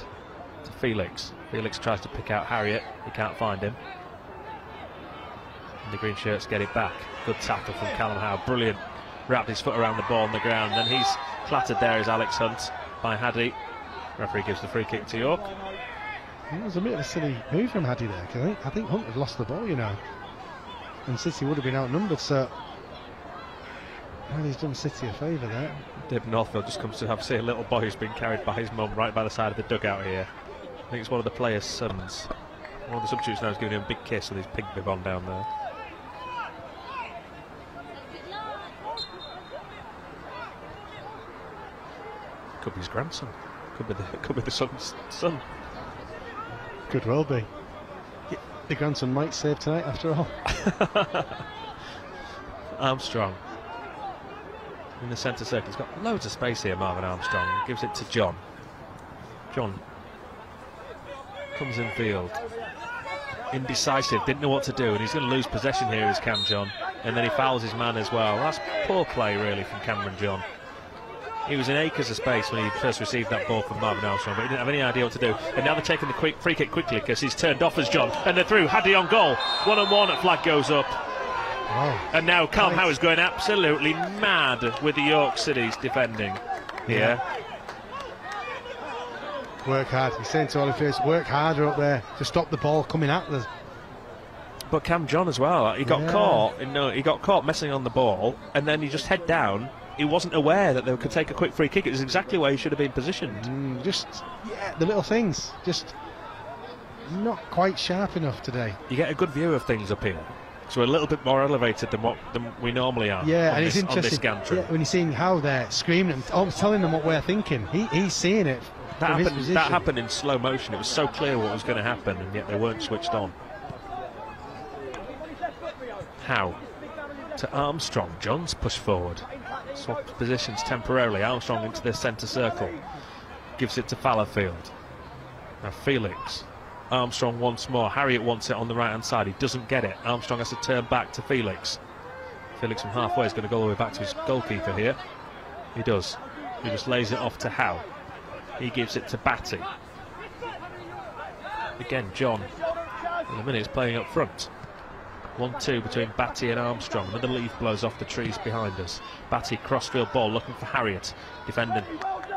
[SPEAKER 2] to Felix. Felix tries to pick out Harriet, he can't find him. And the green shirts get it back. Good tackle from Callum Howe, brilliant. Wrapped his foot around the ball on the ground, and he's clattered there as Alex Hunt by Haddy. Referee gives the free kick to York.
[SPEAKER 3] It was a bit of a silly move from Haddy there, because I think Hunt had lost the ball, you know, and City would have been outnumbered, so Haddy's done City a favour there.
[SPEAKER 2] Dib Northfield just comes to have see a little boy who's been carried by his mum right by the side of the dugout here. I think it's one of the players' sons. One of the substitutes now is giving him a big kiss with his pink bib on down there. Could be his grandson. Could be the son's son.
[SPEAKER 3] Could well be. Yeah, the grandson might save tonight after all.
[SPEAKER 2] Armstrong in the centre circle. He's got loads of space here, Marvin Armstrong. Gives it to John. John comes in field. Indecisive, didn't know what to do, and he's going to lose possession here as Cam John. And then he fouls his man as well. That's poor play really from Cameron John. He was in acres of space when he first received that ball from Marvin Armstrong, but he didn't have any idea what to do. And now they're taking the quick free kick quickly because he's turned off as John. And they're through. Haddy on goal. 1-on-1. Flag goes up.
[SPEAKER 3] Wow.
[SPEAKER 2] And now Callum Howe is going absolutely mad with the York City's defending here.
[SPEAKER 3] Work hard. He's saying to Oliver, work harder up there to stop the ball coming at us.
[SPEAKER 2] But Cam John as well. He got caught. He got caught messing on the ball, and then he just head down. He wasn't aware that they could take a quick free kick. It was exactly where he should have been positioned.
[SPEAKER 3] The little things, just not quite sharp enough today.
[SPEAKER 2] You get a good view of things up here, so we're a little bit more elevated than we normally are.
[SPEAKER 3] Yeah, and it's interesting.
[SPEAKER 2] On this gantry.
[SPEAKER 3] Yeah, when you're seeing how they're screaming and telling them what we're thinking, he's seeing it.
[SPEAKER 2] That happened in slow motion. It was so clear what was going to happen, and yet they weren't switched on. Howe to Armstrong. John's pushed forward. Swapped positions temporarily. Armstrong into the centre circle. Gives it to Fallowfield. Now Felix. Armstrong once more. Harriet wants it on the right hand side. He doesn't get it. Armstrong has to turn back to Felix. Felix from halfway is going to go all the way back to his goalkeeper here. He does. He just lays it off to Howe. He gives it to Batty. Again, John in a minute is playing up front. 1-2 between Batty and Armstrong. Another leaf blows off the trees behind us. Batty crossfield ball looking for Harriet. Defending,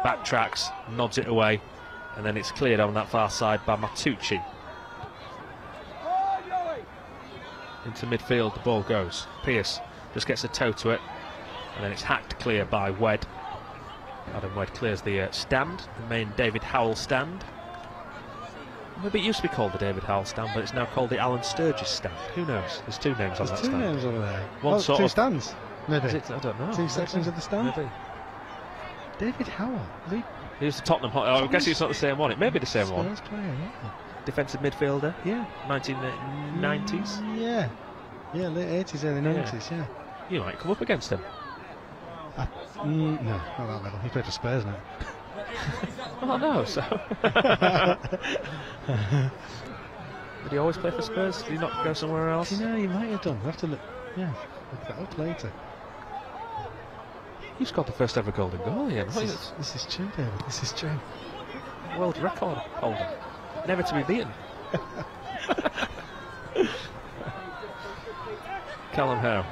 [SPEAKER 2] backtracks, nods it away, and then it's cleared on that far side by Matucci. Into midfield the ball goes. Pearce just gets a toe to it, and then it's hacked clear by Wed. Adam Wed clears the stand, the main David Howell stand. Maybe it used to be called the David Howell stand, but it's now called the Alan Sturgis stand. Who knows? There's two names on that stand.
[SPEAKER 3] There's two names over there.
[SPEAKER 2] One sort
[SPEAKER 3] two
[SPEAKER 2] of
[SPEAKER 3] stands, maybe.
[SPEAKER 2] Is it? I don't know.
[SPEAKER 3] Two sections of the stand.
[SPEAKER 2] Maybe.
[SPEAKER 3] David Howell.
[SPEAKER 2] He was the Tottenham. I guess it's not the same one. It may be the same one.
[SPEAKER 3] Player, yeah.
[SPEAKER 2] Defensive midfielder.
[SPEAKER 3] Yeah.
[SPEAKER 2] 1990s.
[SPEAKER 3] Yeah. Yeah, late 80s, early 90s. Yeah.
[SPEAKER 2] You might come up against him.
[SPEAKER 3] No, not that level. He played for Spurs now.
[SPEAKER 2] Oh no, so. Did he always play for Spurs? Did he not go somewhere else?
[SPEAKER 3] You know, he might have done. We'll have to look. Yeah, look that up later.
[SPEAKER 2] You scored the first ever golden goal, Ian.
[SPEAKER 3] This is true, David. This is true.
[SPEAKER 2] World record holder. Never to be beaten. Callum Howe.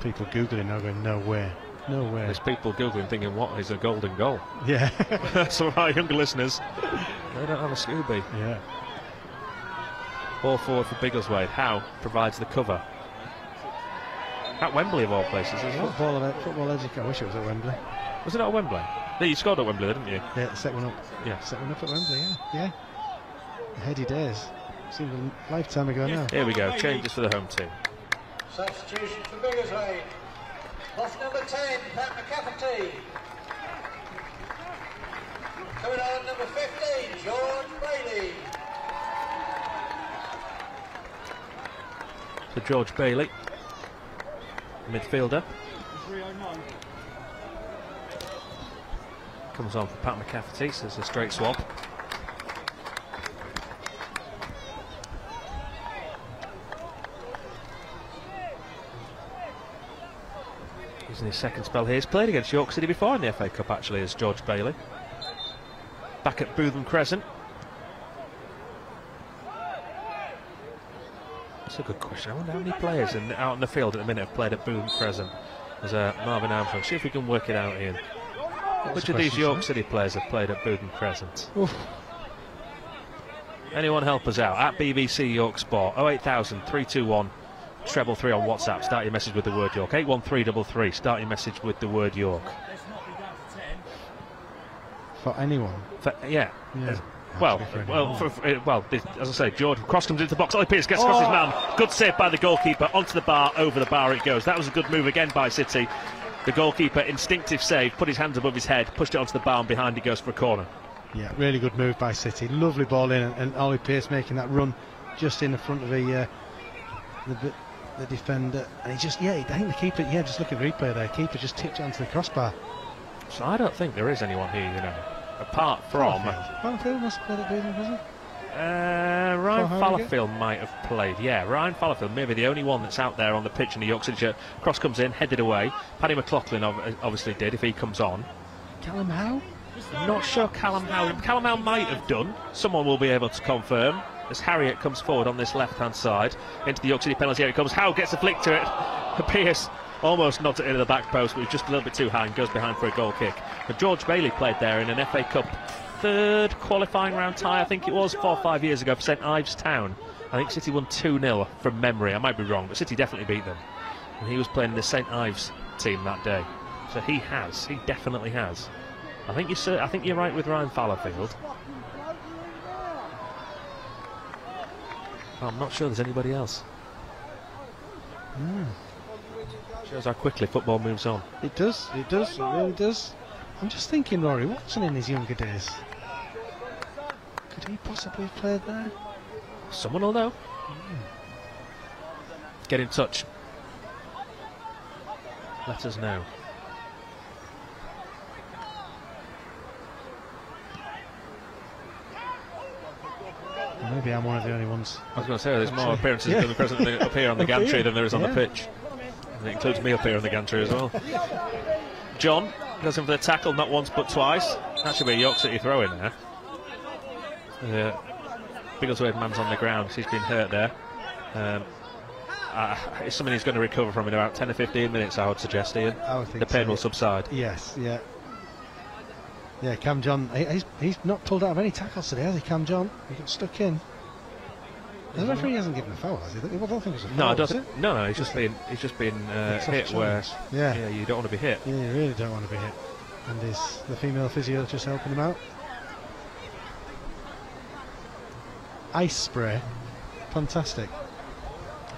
[SPEAKER 3] People googling now going, nowhere. Nowhere.
[SPEAKER 2] There's people googling thinking, what is a golden goal?
[SPEAKER 3] Yeah.
[SPEAKER 2] Some of our younger listeners, they don't have a Scooby.
[SPEAKER 3] Yeah.
[SPEAKER 2] Ball forward for Biggleswade. Howe provides the cover. At Wembley of all places as well.
[SPEAKER 3] Football education. I wish it was at Wembley.
[SPEAKER 2] Was it not at Wembley? No, you scored at Wembley, didn't you?
[SPEAKER 3] Yeah, set one up.
[SPEAKER 2] Yeah.
[SPEAKER 3] Set one up at Wembley, yeah. The heady days. Seemed a lifetime ago now.
[SPEAKER 2] Here we go, changes for the home team.
[SPEAKER 1] Substitution for Biggleswade. Off number 10, Pat McCafferty. Coming on number 15, George Bailey.
[SPEAKER 2] So George Bailey, midfielder. Comes on for Pat McCafferty, so it's a straight swap. He's in his second spell here. He's played against York City before in the FA Cup, actually, as George Bailey. Back at Bootham Crescent. That's a good question. I wonder how many players out in the field at the minute have played at Bootham Crescent. There's Marvin Armstrong. See if we can work it out, Ian. Which of these York City players have played at Bootham Crescent? Oof. Anyone help us out? At BBC York Sport, 08000 321 333 on WhatsApp. Start your message with the word York. 81333. Start your message with the word York.
[SPEAKER 3] For anyone?
[SPEAKER 2] Yeah. Well, as I say, George cross comes into the box. Ollie Pearce gets across his man. Good save by the goalkeeper. Onto the bar, over the bar it goes. That was a good move again by City. The goalkeeper, instinctive save, put his hands above his head, pushed it onto the bar, and behind it goes for a corner. Yeah,
[SPEAKER 3] really good move by City. Lovely ball in, and Ollie Pearce making that run just in the front of the defender. And he just, I think the keeper, just look at the replay there. Keeper just tipped it onto the crossbar.
[SPEAKER 2] So I don't think there is anyone here, apart from.
[SPEAKER 3] Fallowfield must have played at Bootham, wasn't he?
[SPEAKER 2] Ryan Fallowfield might have played. Yeah, Ryan Fallowfield, maybe the only one that's out there on the pitch in the York City shirt. Cross comes in, headed away. Paddy McLaughlin obviously did, if he comes on.
[SPEAKER 3] Callum Howe?
[SPEAKER 2] Not sure Callum Howe. Callum Howe might have done. Someone will be able to confirm. As Harriet comes forward on this left-hand side into the York City penalty area. Comes Howe, gets a flick to it. Pearce almost nods it into the back post, but was just a little bit too high and goes behind for a goal kick. But George Bailey played there in an FA Cup third qualifying round tie, I think it was 4 or 5 years ago, for St Ives Town. I think City won 2-0 from memory. I might be wrong, but City definitely beat them. And he was playing in the St Ives team that day. So he definitely has. I think you're right with Ryan Fallowfield. I'm not sure there's anybody else. Shows how quickly football moves on.
[SPEAKER 3] It does, it really does. I'm just thinking, Rory Watson in his younger days. Could he possibly have played there?
[SPEAKER 2] Someone will know. Get in touch. Let us know.
[SPEAKER 3] Maybe I'm one of the only ones.
[SPEAKER 2] I was going to say, there's more appearances in the present up here on the gantry than there is on the pitch. And it includes me up here on the gantry as well. John goes in for the tackle, not once but twice. That should be a York City throw in there. Biggleswade man's on the ground, he's been hurt there. It's something he's going to recover from in about 10 or 15 minutes, I would suggest, Ian.
[SPEAKER 3] I would think
[SPEAKER 2] the pain
[SPEAKER 3] so,
[SPEAKER 2] will subside.
[SPEAKER 3] Yes, yeah. Yeah, Cam John, he's not pulled out of any tackles today, has he, Cam John? He got stuck in. The referee hasn't given a foul, has he? I don't think it's a foul.
[SPEAKER 2] No, does it? No, he's just been hit where you don't want to be hit.
[SPEAKER 3] Yeah, you really don't want to be hit. And the female physio just helping him out. Ice spray, fantastic.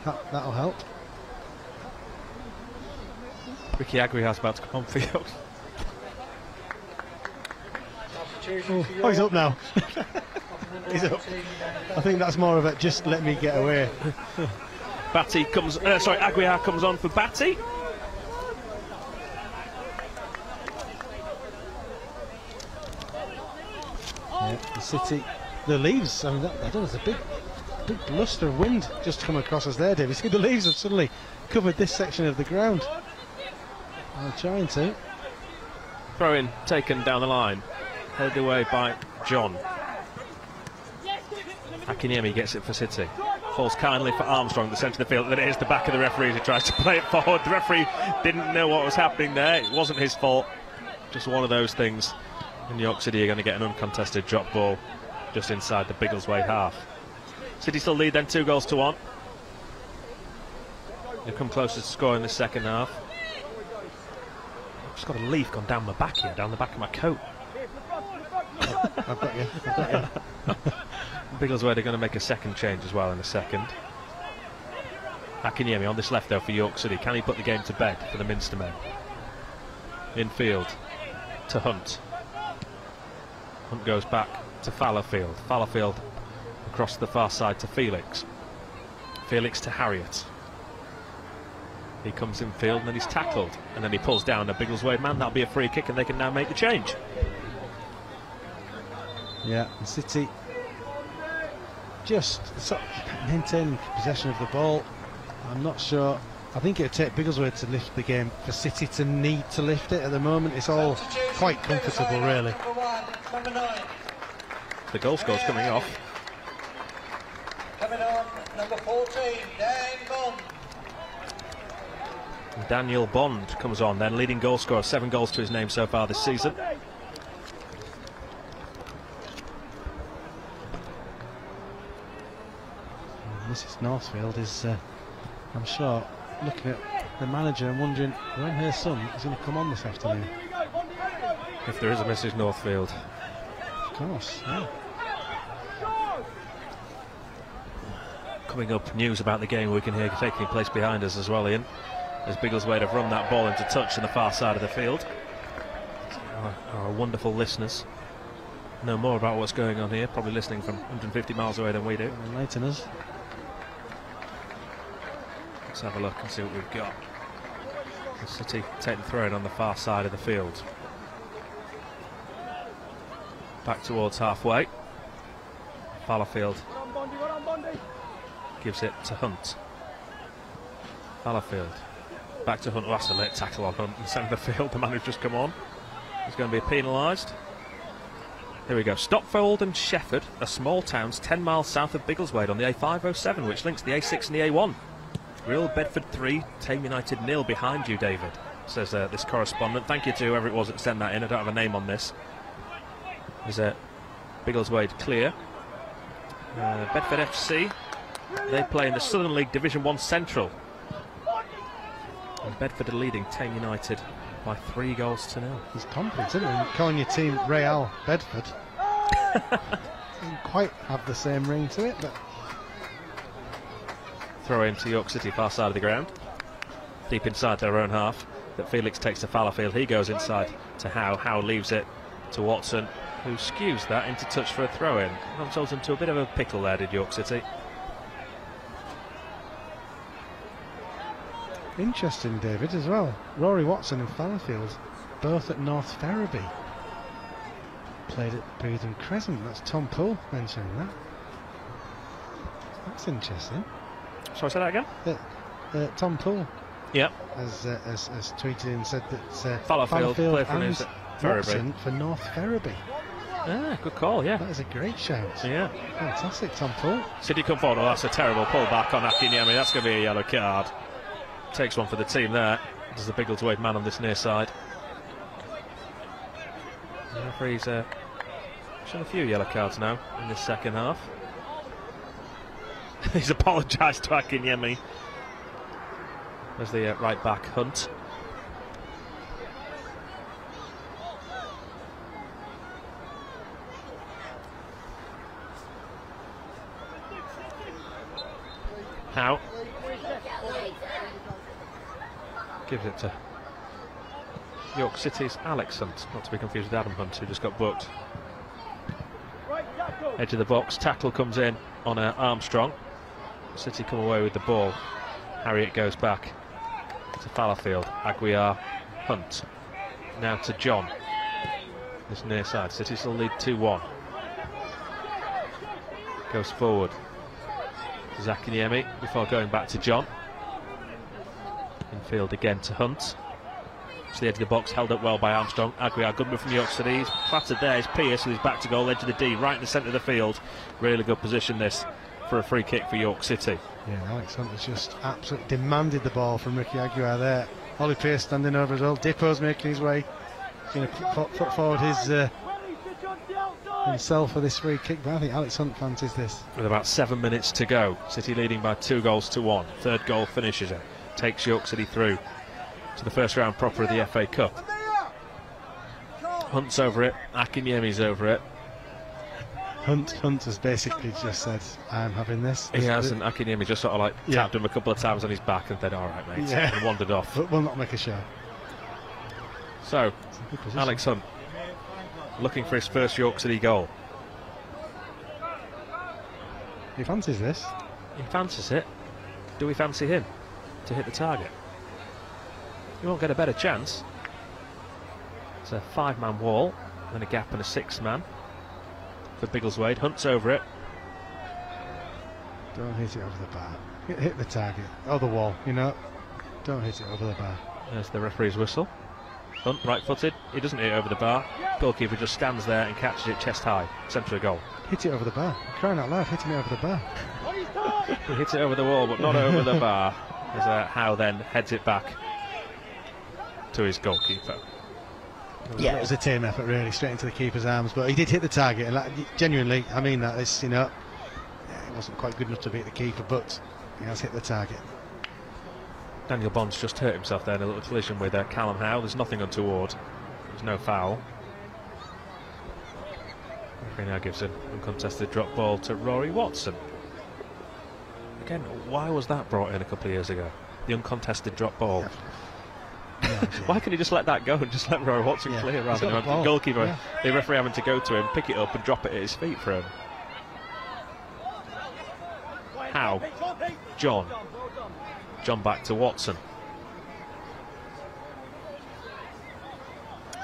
[SPEAKER 3] That'll help.
[SPEAKER 2] Ricky Aguiar's about to come on for you.
[SPEAKER 3] Oh, he's up now. He's up. I think that's more of a just let me get away.
[SPEAKER 2] Batty comes. Aguiar comes on for Batty.
[SPEAKER 3] Yeah, the City, the leaves. I mean, I don't know. There's a big bluster of wind just come across us there, Dave. You see, the leaves have suddenly covered this section of the ground. I'm trying to.
[SPEAKER 2] Throw in taken down the line. Headed away by John. Akiniemi gets it for City. Falls kindly for Armstrong at the centre of the field. Then it hits the back of the referee as he tries to play it forward. The referee didn't know what was happening there. It wasn't his fault. Just one of those things. And York City are going to get an uncontested drop ball just inside the Biggleswade half. City still lead then 2-1. They've come closer to scoring the second half. I've just got a leaf gone down my back here, down the back of my coat.
[SPEAKER 3] I've got you.
[SPEAKER 2] Biggleswade are going to make a second change as well in a second. Akinyemi on this left though for York City. Can he put the game to bed for the Minster men? Infield to Hunt. Hunt goes back to Fallowfield. Fallowfield across the far side to Felix. Felix to Harriott. He comes in field and then he's tackled. And then he pulls down a Biggleswade man. That'll be a free kick and they can now make the change.
[SPEAKER 3] Yeah, and City just sort of maintaining possession of the ball. I'm not sure. I think it would take Biggleswade to lift the game for City to need to lift it. At the moment, it's all quite comfortable, really.
[SPEAKER 2] The goal score's coming off.
[SPEAKER 1] Coming on, number 14, Dan Bond.
[SPEAKER 2] Daniel Bond comes on then, leading goal scorer, 7 goals to his name so far this season.
[SPEAKER 3] Mrs. Northfield is, I'm sure, looking at the manager and wondering when her son is going to come on this afternoon.
[SPEAKER 2] If there is a Mrs. Northfield.
[SPEAKER 3] Of course, yeah.
[SPEAKER 2] Coming up, news about the game we can hear taking place behind us as well, Ian. As Biggleswade have run that ball into touch on the far side of the field. Our wonderful listeners know more about what's going on here, probably listening from 150 miles away than we do.
[SPEAKER 3] Enlighten us.
[SPEAKER 2] Let's have a look and see what we've got. The City take the throw in on the far side of the field. Back towards halfway. Fallowfield gives it to Hunt. Fallowfield back to Hunt. Oh, that's a late tackle on Hunt in the centre of the field. The man who's just come on is going to be penalised. Here we go. Stopfold and Shefford are small towns 10 miles south of Biggleswade on the A507, which links the A6 and the A1. Real Bedford 3, Tame United 0 behind you, David, says this correspondent. Thank you to whoever it was that sent that in. I don't have a name on this. There's Biggleswade clear. Bedford FC, they play in the Southern League Division 1 Central. And Bedford are leading Tame United by 3-0.
[SPEAKER 3] He's confident, isn't he? Calling your team Real Bedford. Doesn't quite have the same ring to it, but...
[SPEAKER 2] Throw into York City, far side of the ground. Deep inside their own half. That Felix takes to Fallowfield. He goes inside to Howe. Howe leaves it to Watson, who skews that into touch for a throw-in. Themselves into a bit of a pickle there, did York City.
[SPEAKER 3] Interesting, David, as well. Rory Watson and Fallowfield, both at North Ferriby. Played at Bootham Crescent. That's Tom Poole mentioning that. That's interesting.
[SPEAKER 2] Sorry, say that again?
[SPEAKER 3] Tom Poole.
[SPEAKER 2] Yep.
[SPEAKER 3] Has tweeted and said that
[SPEAKER 2] Fallowfield
[SPEAKER 3] and Watson for North Ferriby.
[SPEAKER 2] Ah, good call, yeah.
[SPEAKER 3] That is a great shout.
[SPEAKER 2] Yeah.
[SPEAKER 3] Fantastic, Tom Poole.
[SPEAKER 2] City come forward. Oh, that's a terrible pull back on Akinyemi. That's going to be a yellow card. Takes one for the team there. There's the Biggleswade man on this near side. The referee's shown a few yellow cards now in this second half. He's apologised to Akinyemi. There's the right back, Hunt. Howe gives it to York City's Alex Hunt, not to be confused with Adam Hunt, who just got booked. Edge of the box, tackle comes in on Armstrong. City come away with the ball. Harriott goes back to Fallowfield. Aguiar, Hunt. Now to John. This near side. City still lead 2-1. Goes forward. Zakiniemi before going back to John. Infield again to Hunt. To the edge of the box, held up well by Armstrong. Aguiar, good move from York City. He's plattered there. It's Pearce with his back to goal, edge of the D, right in the centre of the field. Really good position this for a free kick for York City. Yeah,
[SPEAKER 3] Alex Hunt has just absolutely demanded the ball from Ricky Aguiar there. Ollie Pearce standing over as well. Dippo's making his way. He's going to put forward his himself for this free kick, but I think Alex Hunt fancies this.
[SPEAKER 2] With about 7 minutes to go, City leading by 2-1. Third goal finishes it, takes York City through to the first round proper of the FA Cup. Hunt's over it, Akinyemi's over it.
[SPEAKER 3] Hunt has basically just said, I'm having this.
[SPEAKER 2] He has, and Akinyemi just sort of like tapped him a couple of times on his back and said, all right, mate, and wandered off.
[SPEAKER 3] But we'll not make a show.
[SPEAKER 2] So, Alex Hunt looking for his first York City goal.
[SPEAKER 3] He fancies this.
[SPEAKER 2] He fancies it. Do we fancy him to hit the target? He won't get a better chance. It's a 5-man wall, then a gap and a 6-man for Biggleswade. Hunt's over it.
[SPEAKER 3] Don't hit it over the bar. Hit the target. Oh, the wall, you know. Don't hit it over the bar.
[SPEAKER 2] There's the referee's whistle. Hunt, right-footed. He doesn't hit it over the bar. Goalkeeper just stands there and catches it chest high. Centre of goal.
[SPEAKER 3] Hit it over the bar. I'm crying out loud, hitting it over the bar.
[SPEAKER 2] He hits it over the wall, but not over the bar. As Howe then heads it back to his goalkeeper.
[SPEAKER 3] Yeah, it was a team effort, really, straight into the keeper's arms. But he did hit the target, and genuinely, I mean that. It's, you know, it wasn't quite good enough to beat the keeper, but he has hit the target.
[SPEAKER 2] Daniel Bonds just hurt himself there in a little collision with Callum Howe. There's nothing untoward. There's no foul. Referee now gives an uncontested drop ball to Rory Watson. Again, why was that brought in a couple of years ago? The uncontested drop ball. Why couldn't he just let that go and just let Rory Watson clear rather than the goalkeeper, the referee having to go to him, pick it up and drop it at his feet for him? Howe. John back to Watson.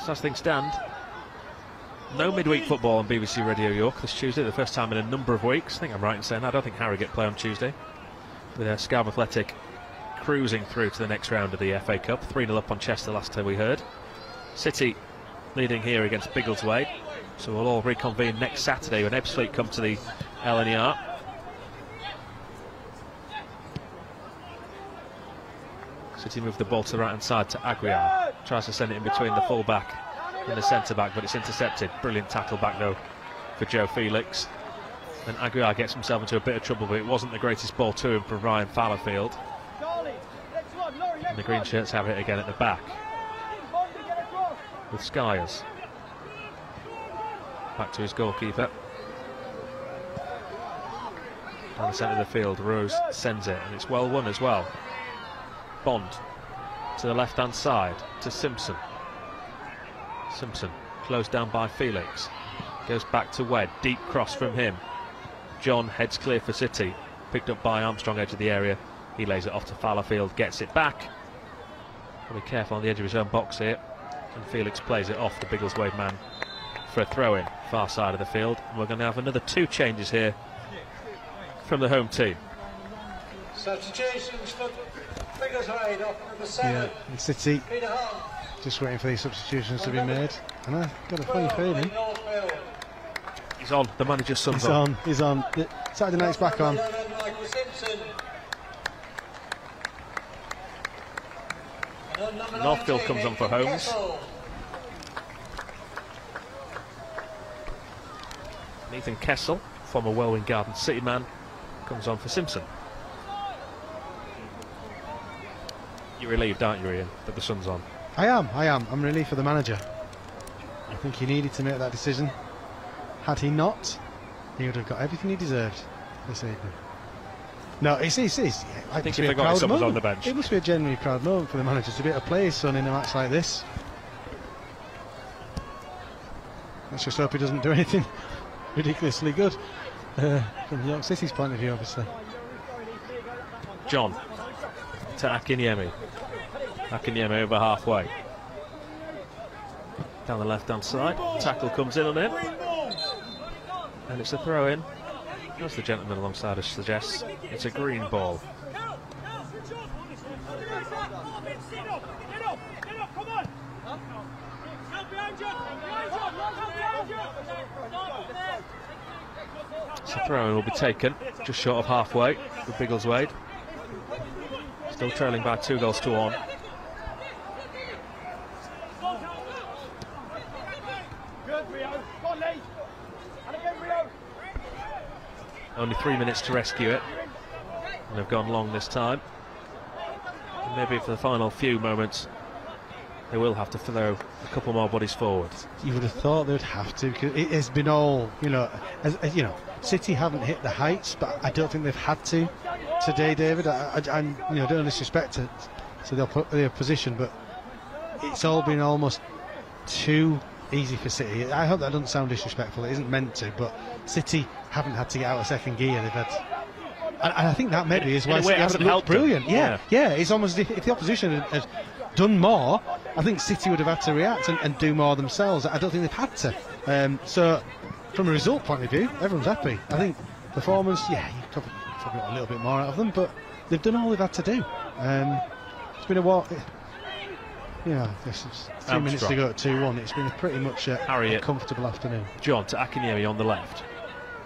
[SPEAKER 2] So as things stand, no midweek football on BBC Radio York this Tuesday, the first time in a number of weeks. I think I'm right in saying that. I don't think Harrogate play on Tuesday. With Scarborough Athletic cruising through to the next round of the FA Cup. 3-0 up on Chester last time we heard. City leading here against Biggleswade. So we'll all reconvene next Saturday when Ebbsfleet come to the LNER. City move the ball to the right hand side to Aguiar. Tries to send it in between the full back and the centre back, but it's intercepted. Brilliant tackle back though for Joe Felix. And Aguiar gets himself into a bit of trouble, but it wasn't the greatest ball to him from Ryan Fallowfield. And the green shirts have it again at the back with Skyers. Back to his goalkeeper. Down the centre of the field, Rose sends it, and it's well won as well. Bond to the left hand side to Simpson. Simpson closed down by Felix. Goes back to Wed, deep cross from him. John heads clear for City. Picked up by Armstrong, edge of the area. He lays it off to Fallowfield, gets it back. Be careful on the edge of his own box here. And Felix plays it off the Biggleswade man for a throw-in, far side of the field. And we're going to have another 2 changes here from the home team.
[SPEAKER 1] Substitutions for Biggleswade off number 7.
[SPEAKER 3] Yeah, City just waiting for these substitutions to be made. And I've got a funny feeling.
[SPEAKER 2] He's on, the manager's son's
[SPEAKER 3] He's on. Saturday night's back on.
[SPEAKER 2] Northfield comes on for Holmes. Nathan Kessel, former Welwyn Garden City man, comes on for Simpson. You're relieved, aren't you, Ian, that the sun's on?
[SPEAKER 3] I am. I'm relieved for the manager. I think he needed to make that decision. Had he not, he would have got everything he deserved this evening. No, it's I
[SPEAKER 2] think if they got someone on the bench.
[SPEAKER 3] It must be a genuinely proud moment for the manager to be able to play his son in a match like this. Let's just hope he doesn't do anything ridiculously good from York City's point of view, obviously.
[SPEAKER 2] John to Akinyemi. Akinyemi over halfway. Down the left hand side. Tackle comes in on him. And it's a throw in. As the gentleman alongside us suggests, it's a green ball. So throw-in will be taken just short of halfway for Biggleswade. Still trailing by 2-1. Only 3 minutes to rescue it, and they've gone long this time. And maybe for the final few moments, they will have to throw a couple more bodies forward.
[SPEAKER 3] You would have thought they would have to, because it has been all, you know, as you know, City haven't hit the heights, but I don't think they've had to today, David. I'm, you know, don't disrespect to their position, but it's all been almost too easy for City. I hope that doesn't sound disrespectful. It isn't meant to, but City haven't had to get out of second gear. They've had, and I think that maybe is why City haven't looked brilliant. Yeah, it's almost if the opposition had done more, I think City would have had to react and do more themselves. I don't think they've had to. So, from a result point of view, everyone's happy. I think performance, yeah, you probably got a little bit more out of them, but they've done all they've had to do. It's been a while. Yeah, this is 2 minutes to go at 2-1. It's been pretty much a comfortable afternoon.
[SPEAKER 2] John to Akinyemi on the left.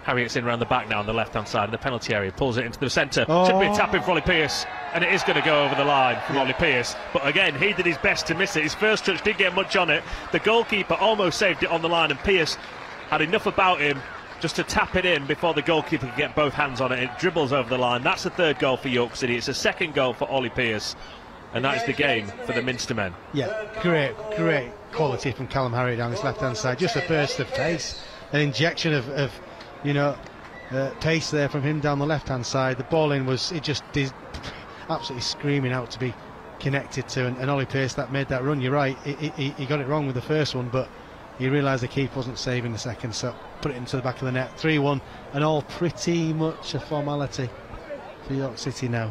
[SPEAKER 2] Harriet's in around the back now on the left-hand side in the penalty area, pulls it into the centre. Should be a tap in for Ollie Pearce, and it is going to go over the line from Ollie Pearce. But again, he did his best to miss it. His first touch didn't get much on it. The goalkeeper almost saved it on the line, and Pearce had enough about him just to tap it in before the goalkeeper could get both hands on it. It dribbles over the line. That's the third goal for York City. It's a second goal for Ollie Pearce, and that is the game for the Minster men.
[SPEAKER 3] Yeah, great quality from Callum Harriet down this left-hand side. Just a burst of pace, an injection of you know, pace there from him down the left-hand side. The ball in was absolutely screaming out to be connected to, and Ollie Pearce that made that run. You're right, he got it wrong with the first one, but he realised the keeper wasn't saving the second, so put it into the back of the net. 3-1, and all pretty much a formality for York City now,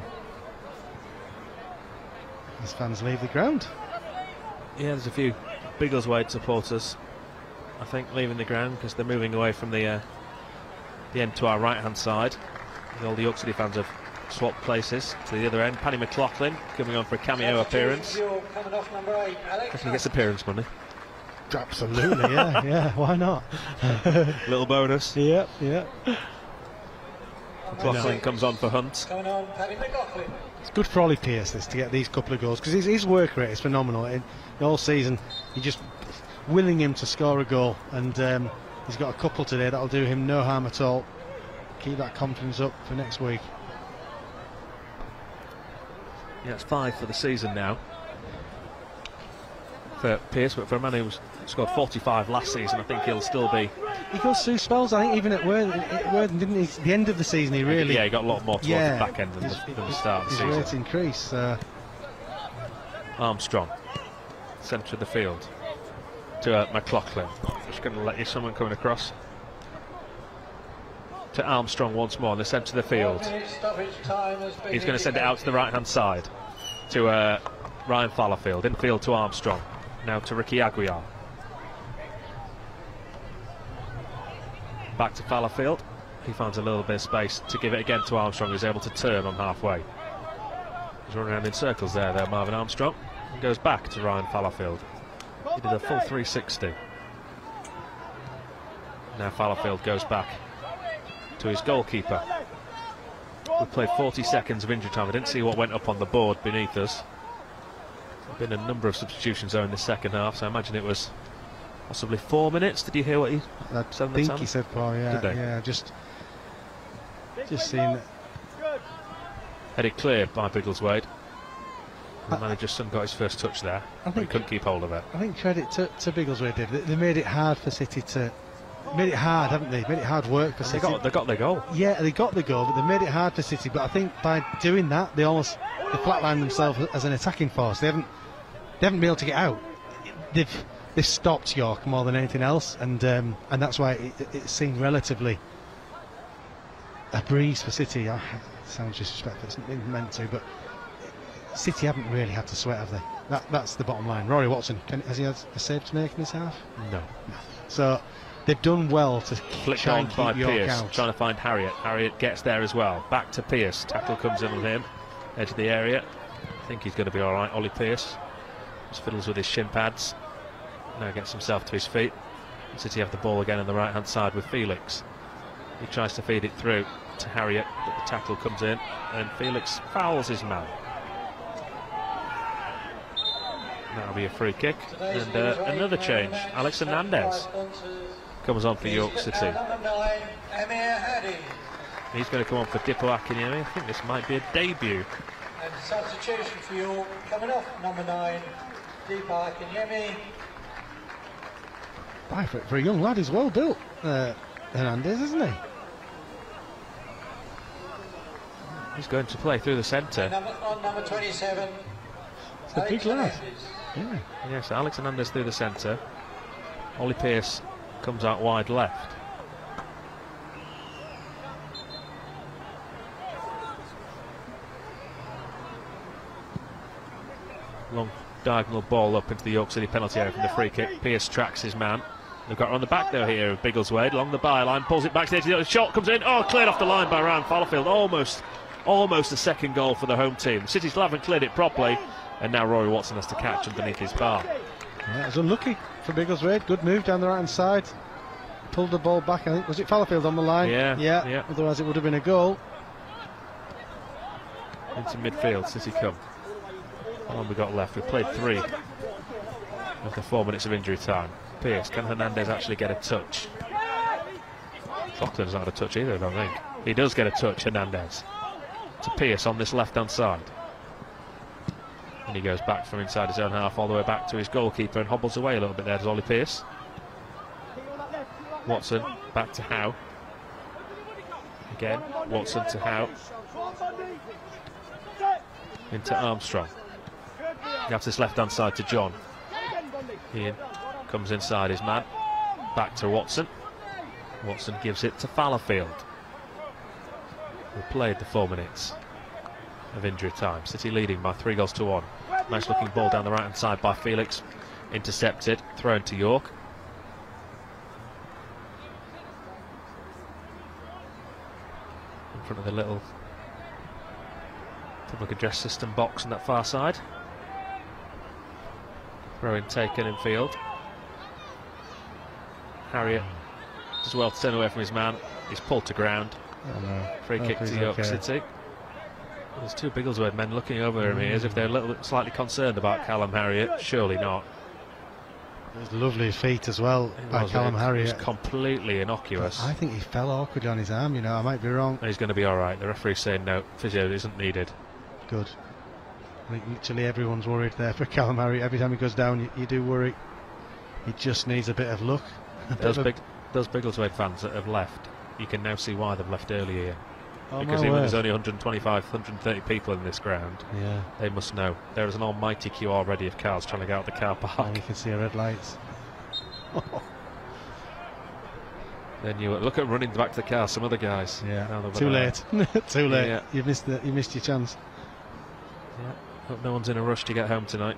[SPEAKER 3] as fans leave the ground.
[SPEAKER 2] Yeah, there's a few Biggleswade supporters, I think, leaving the ground because they're moving away from the end to our right-hand side. All the York City fans have swapped places to the other end. Paddy McLaughlin coming on for a cameo appearance. He gets appearance money.
[SPEAKER 3] Absolutely, yeah, why not?
[SPEAKER 2] Little bonus.
[SPEAKER 3] Yeah.
[SPEAKER 2] McLaughlin comes on for Hunt.
[SPEAKER 3] It's good for Ollie Pearce this to get these couple of goals, because his work rate is phenomenal. In all season, you're just willing him to score a goal, and he's got a couple today that'll do him no harm at all. Keep that confidence up for next week.
[SPEAKER 2] Yeah, it's 5 for the season now for Pearce, but for a man who scored 45 last season, I think he'll still be.
[SPEAKER 3] He goes through spells, I think, even at Worthing, didn't he? The end of the season, he really.
[SPEAKER 2] Yeah, he got a lot more towards the back end than the start of the season.
[SPEAKER 3] His rate increased.
[SPEAKER 2] Armstrong, centre of the field to McLaughlin. Just going to let you someone coming across. To Armstrong once more in the centre of the field. He's going to send it out to the right-hand side to Ryan Fallowfield. Infield to Armstrong. Now to Ricky Aguiar. Back to Fallowfield. He finds a little bit of space to give it again to Armstrong, who's able to turn on halfway. He's running around in circles there, Marvin Armstrong. He goes back to Ryan Fallowfield. He did a full 360. Now Fallowfield goes back to his goalkeeper. We played 40 seconds of injury time. I didn't see what went up on the board beneath us. There have been a number of substitutions there in the second half, so I imagine it was possibly 4 minutes. Did you hear what he said?
[SPEAKER 3] I think he said 4, yeah.
[SPEAKER 2] Did they?
[SPEAKER 3] Yeah, just seeing it.
[SPEAKER 2] Headed clear by Biggleswade. The manager's son got his first touch there, but he couldn't keep hold of it.
[SPEAKER 3] I think credit to Biggleswade, Dave. They made it hard for City to. Made it hard, haven't they? Made it hard work for City.
[SPEAKER 2] They got their goal.
[SPEAKER 3] Yeah, they got the goal, but they made it hard for City. But I think by doing that, they flatlined themselves as an attacking force. They haven't been able to get out. They've stopped York more than anything else, and that's why it seemed relatively a breeze for City. It sounds disrespectful, it's not meant to, but City haven't really had to sweat, have they? That's the bottom line. Rory Watson, has he had a save to make in this half?
[SPEAKER 2] No.
[SPEAKER 3] So they've done well to
[SPEAKER 2] flicked
[SPEAKER 3] try
[SPEAKER 2] on
[SPEAKER 3] and
[SPEAKER 2] by
[SPEAKER 3] keep York
[SPEAKER 2] Pearce,
[SPEAKER 3] out.
[SPEAKER 2] trying to find Harriet. Harriet gets there as well. Back to Pearce. Tackle comes in on him. Edge of the area. I think he's going to be all right. Ollie Pearce just fiddles with his shin pads. Now gets himself to his feet. City have the ball again on the right hand side with Felix. He tries to feed it through to Harriet, but the tackle comes in and Felix fouls his man. That'll be a free kick. And another change. Alex Hernandez comes on for York City. He's going to come on for Dipo Akinyemi. I think this might be a debut.
[SPEAKER 1] And substitution for you coming off, number 9, Dipo Akinyemi.
[SPEAKER 3] For a young lad, he's well built, Hernandez, isn't he?
[SPEAKER 2] He's going to play through the centre.
[SPEAKER 1] Number 27.
[SPEAKER 3] It's a big lad. Yeah.
[SPEAKER 2] Yes, Alex Hernandez through the centre. Ollie Pearce comes out wide left. Long diagonal ball up into the York City penalty area from the free kick. Pearce tracks his man. They've got her on the back though here of Biggleswade along the byline, pulls it back to the shot comes in. Oh, cleared off the line by Ryan Fallowfield. Almost a second goal for the home team. City still haven't cleared it properly, and now Rory Watson has to catch underneath his bar.
[SPEAKER 3] Yeah, it was unlucky for Biggleswade. Good move down the right hand side. Pulled the ball back. I think was it Fallowfield on the line?
[SPEAKER 2] Yeah.
[SPEAKER 3] Otherwise it would have been a goal.
[SPEAKER 2] Into midfield, City come. How long we got left? We played 3 of the 4 minutes of injury time. Pearce, can Hernandez actually get a touch? Falkland's not had a touch either, I don't think. He does get a touch, Hernandez. To Pearce on this left-hand side. And he goes back from inside his own half all the way back to his goalkeeper and hobbles away a little bit there, does Ollie Pearce. Watson, back to Howe. Again, Watson to Howe. Into Armstrong. That's this left-hand side to John. Ian comes inside his man. Back to Watson. Watson gives it to Fallowfield. We played the 4 minutes of injury time. City leading by 3-1. Nice looking ball down the right-hand side by Felix. Intercepted, thrown to York. In front of the little public address system box on that far side. Throw-in taken in field. Harriet does well to turn away from his man. He's pulled to ground.
[SPEAKER 3] Oh, no.
[SPEAKER 2] Free kick to York City. There's 2 Biggleswade men looking over him here as if they're a little bit slightly concerned about Callum Harriet. Surely not.
[SPEAKER 3] It was lovely feet as well by Callum Harriet.
[SPEAKER 2] It was completely innocuous.
[SPEAKER 3] I think he fell awkwardly on his arm, you know, I might be wrong.
[SPEAKER 2] He's going to be alright. The referee's saying no, physio isn't needed.
[SPEAKER 3] Good. I think literally everyone's worried there for Callum Harriet. Every time he goes down, you do worry. He just needs a bit of luck.
[SPEAKER 2] Those Biggleswade fans that have left, you can now see why they've left earlier.
[SPEAKER 3] Oh,
[SPEAKER 2] because even there's only 125, 130 people in this ground. Yeah. They must know. There is an almighty queue already of cars trying to get out the car park.
[SPEAKER 3] And you can see red lights.
[SPEAKER 2] Then you look at running back to the car, some other guys.
[SPEAKER 3] Yeah. Too late. Too late. Yeah. You missed your chance.
[SPEAKER 2] Yeah. Hope no one's in a rush to get home tonight.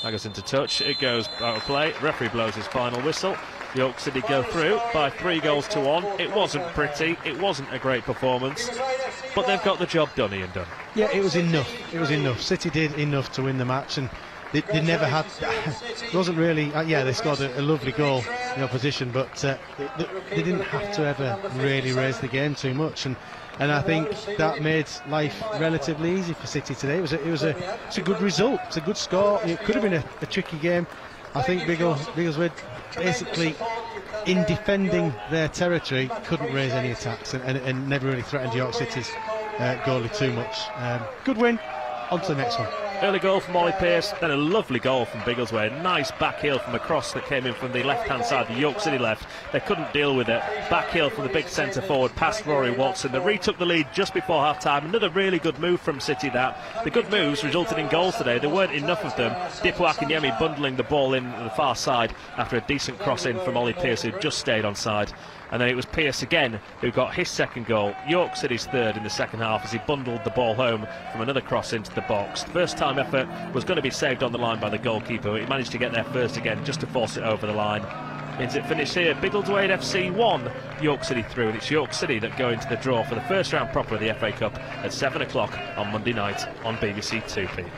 [SPEAKER 2] That goes into touch. It goes out of play. Referee blows his final whistle. York City go through by 3-1. It wasn't pretty. It wasn't a great performance. But they've got the job done, Ian Dunn.
[SPEAKER 3] Yeah, it was enough. It was enough. City did enough to win the match, and they never had. It wasn't really. They scored a lovely goal in opposition, but they didn't have to ever really raise the game too much, and I think that made life relatively easy for City today. It was a good result. It's a good score. It could have been a tricky game. I think Biggleswade basically, in defending their territory, couldn't raise any attacks and never really threatened York City's goalie too much. Good win. On to the next one.
[SPEAKER 2] Early goal from Ollie Pearce, then a lovely goal from Biggleswade. Nice back heel from a cross that came in from the left-hand side, the York City left. They couldn't deal with it. Back heel from the big centre forward, past Rory Watson. They retook the lead just before half-time. Another really good move from City that. The good moves resulted in goals today. There weren't enough of them. Dipo Akinyemi bundling the ball in on the far side after a decent cross in from Ollie Pearce, who just stayed on side. And then it was Pearce again who got his second goal. York City's third in the second half as he bundled the ball home from another cross into the box. First time effort was going to be saved on the line by the goalkeeper. He managed to get there first again just to force it over the line. Means it finished here. Biggleswade FC 1, York City through. And it's York City that go into the draw for the first round proper of the FA Cup at 7 o'clock on Monday night on BBC 2P.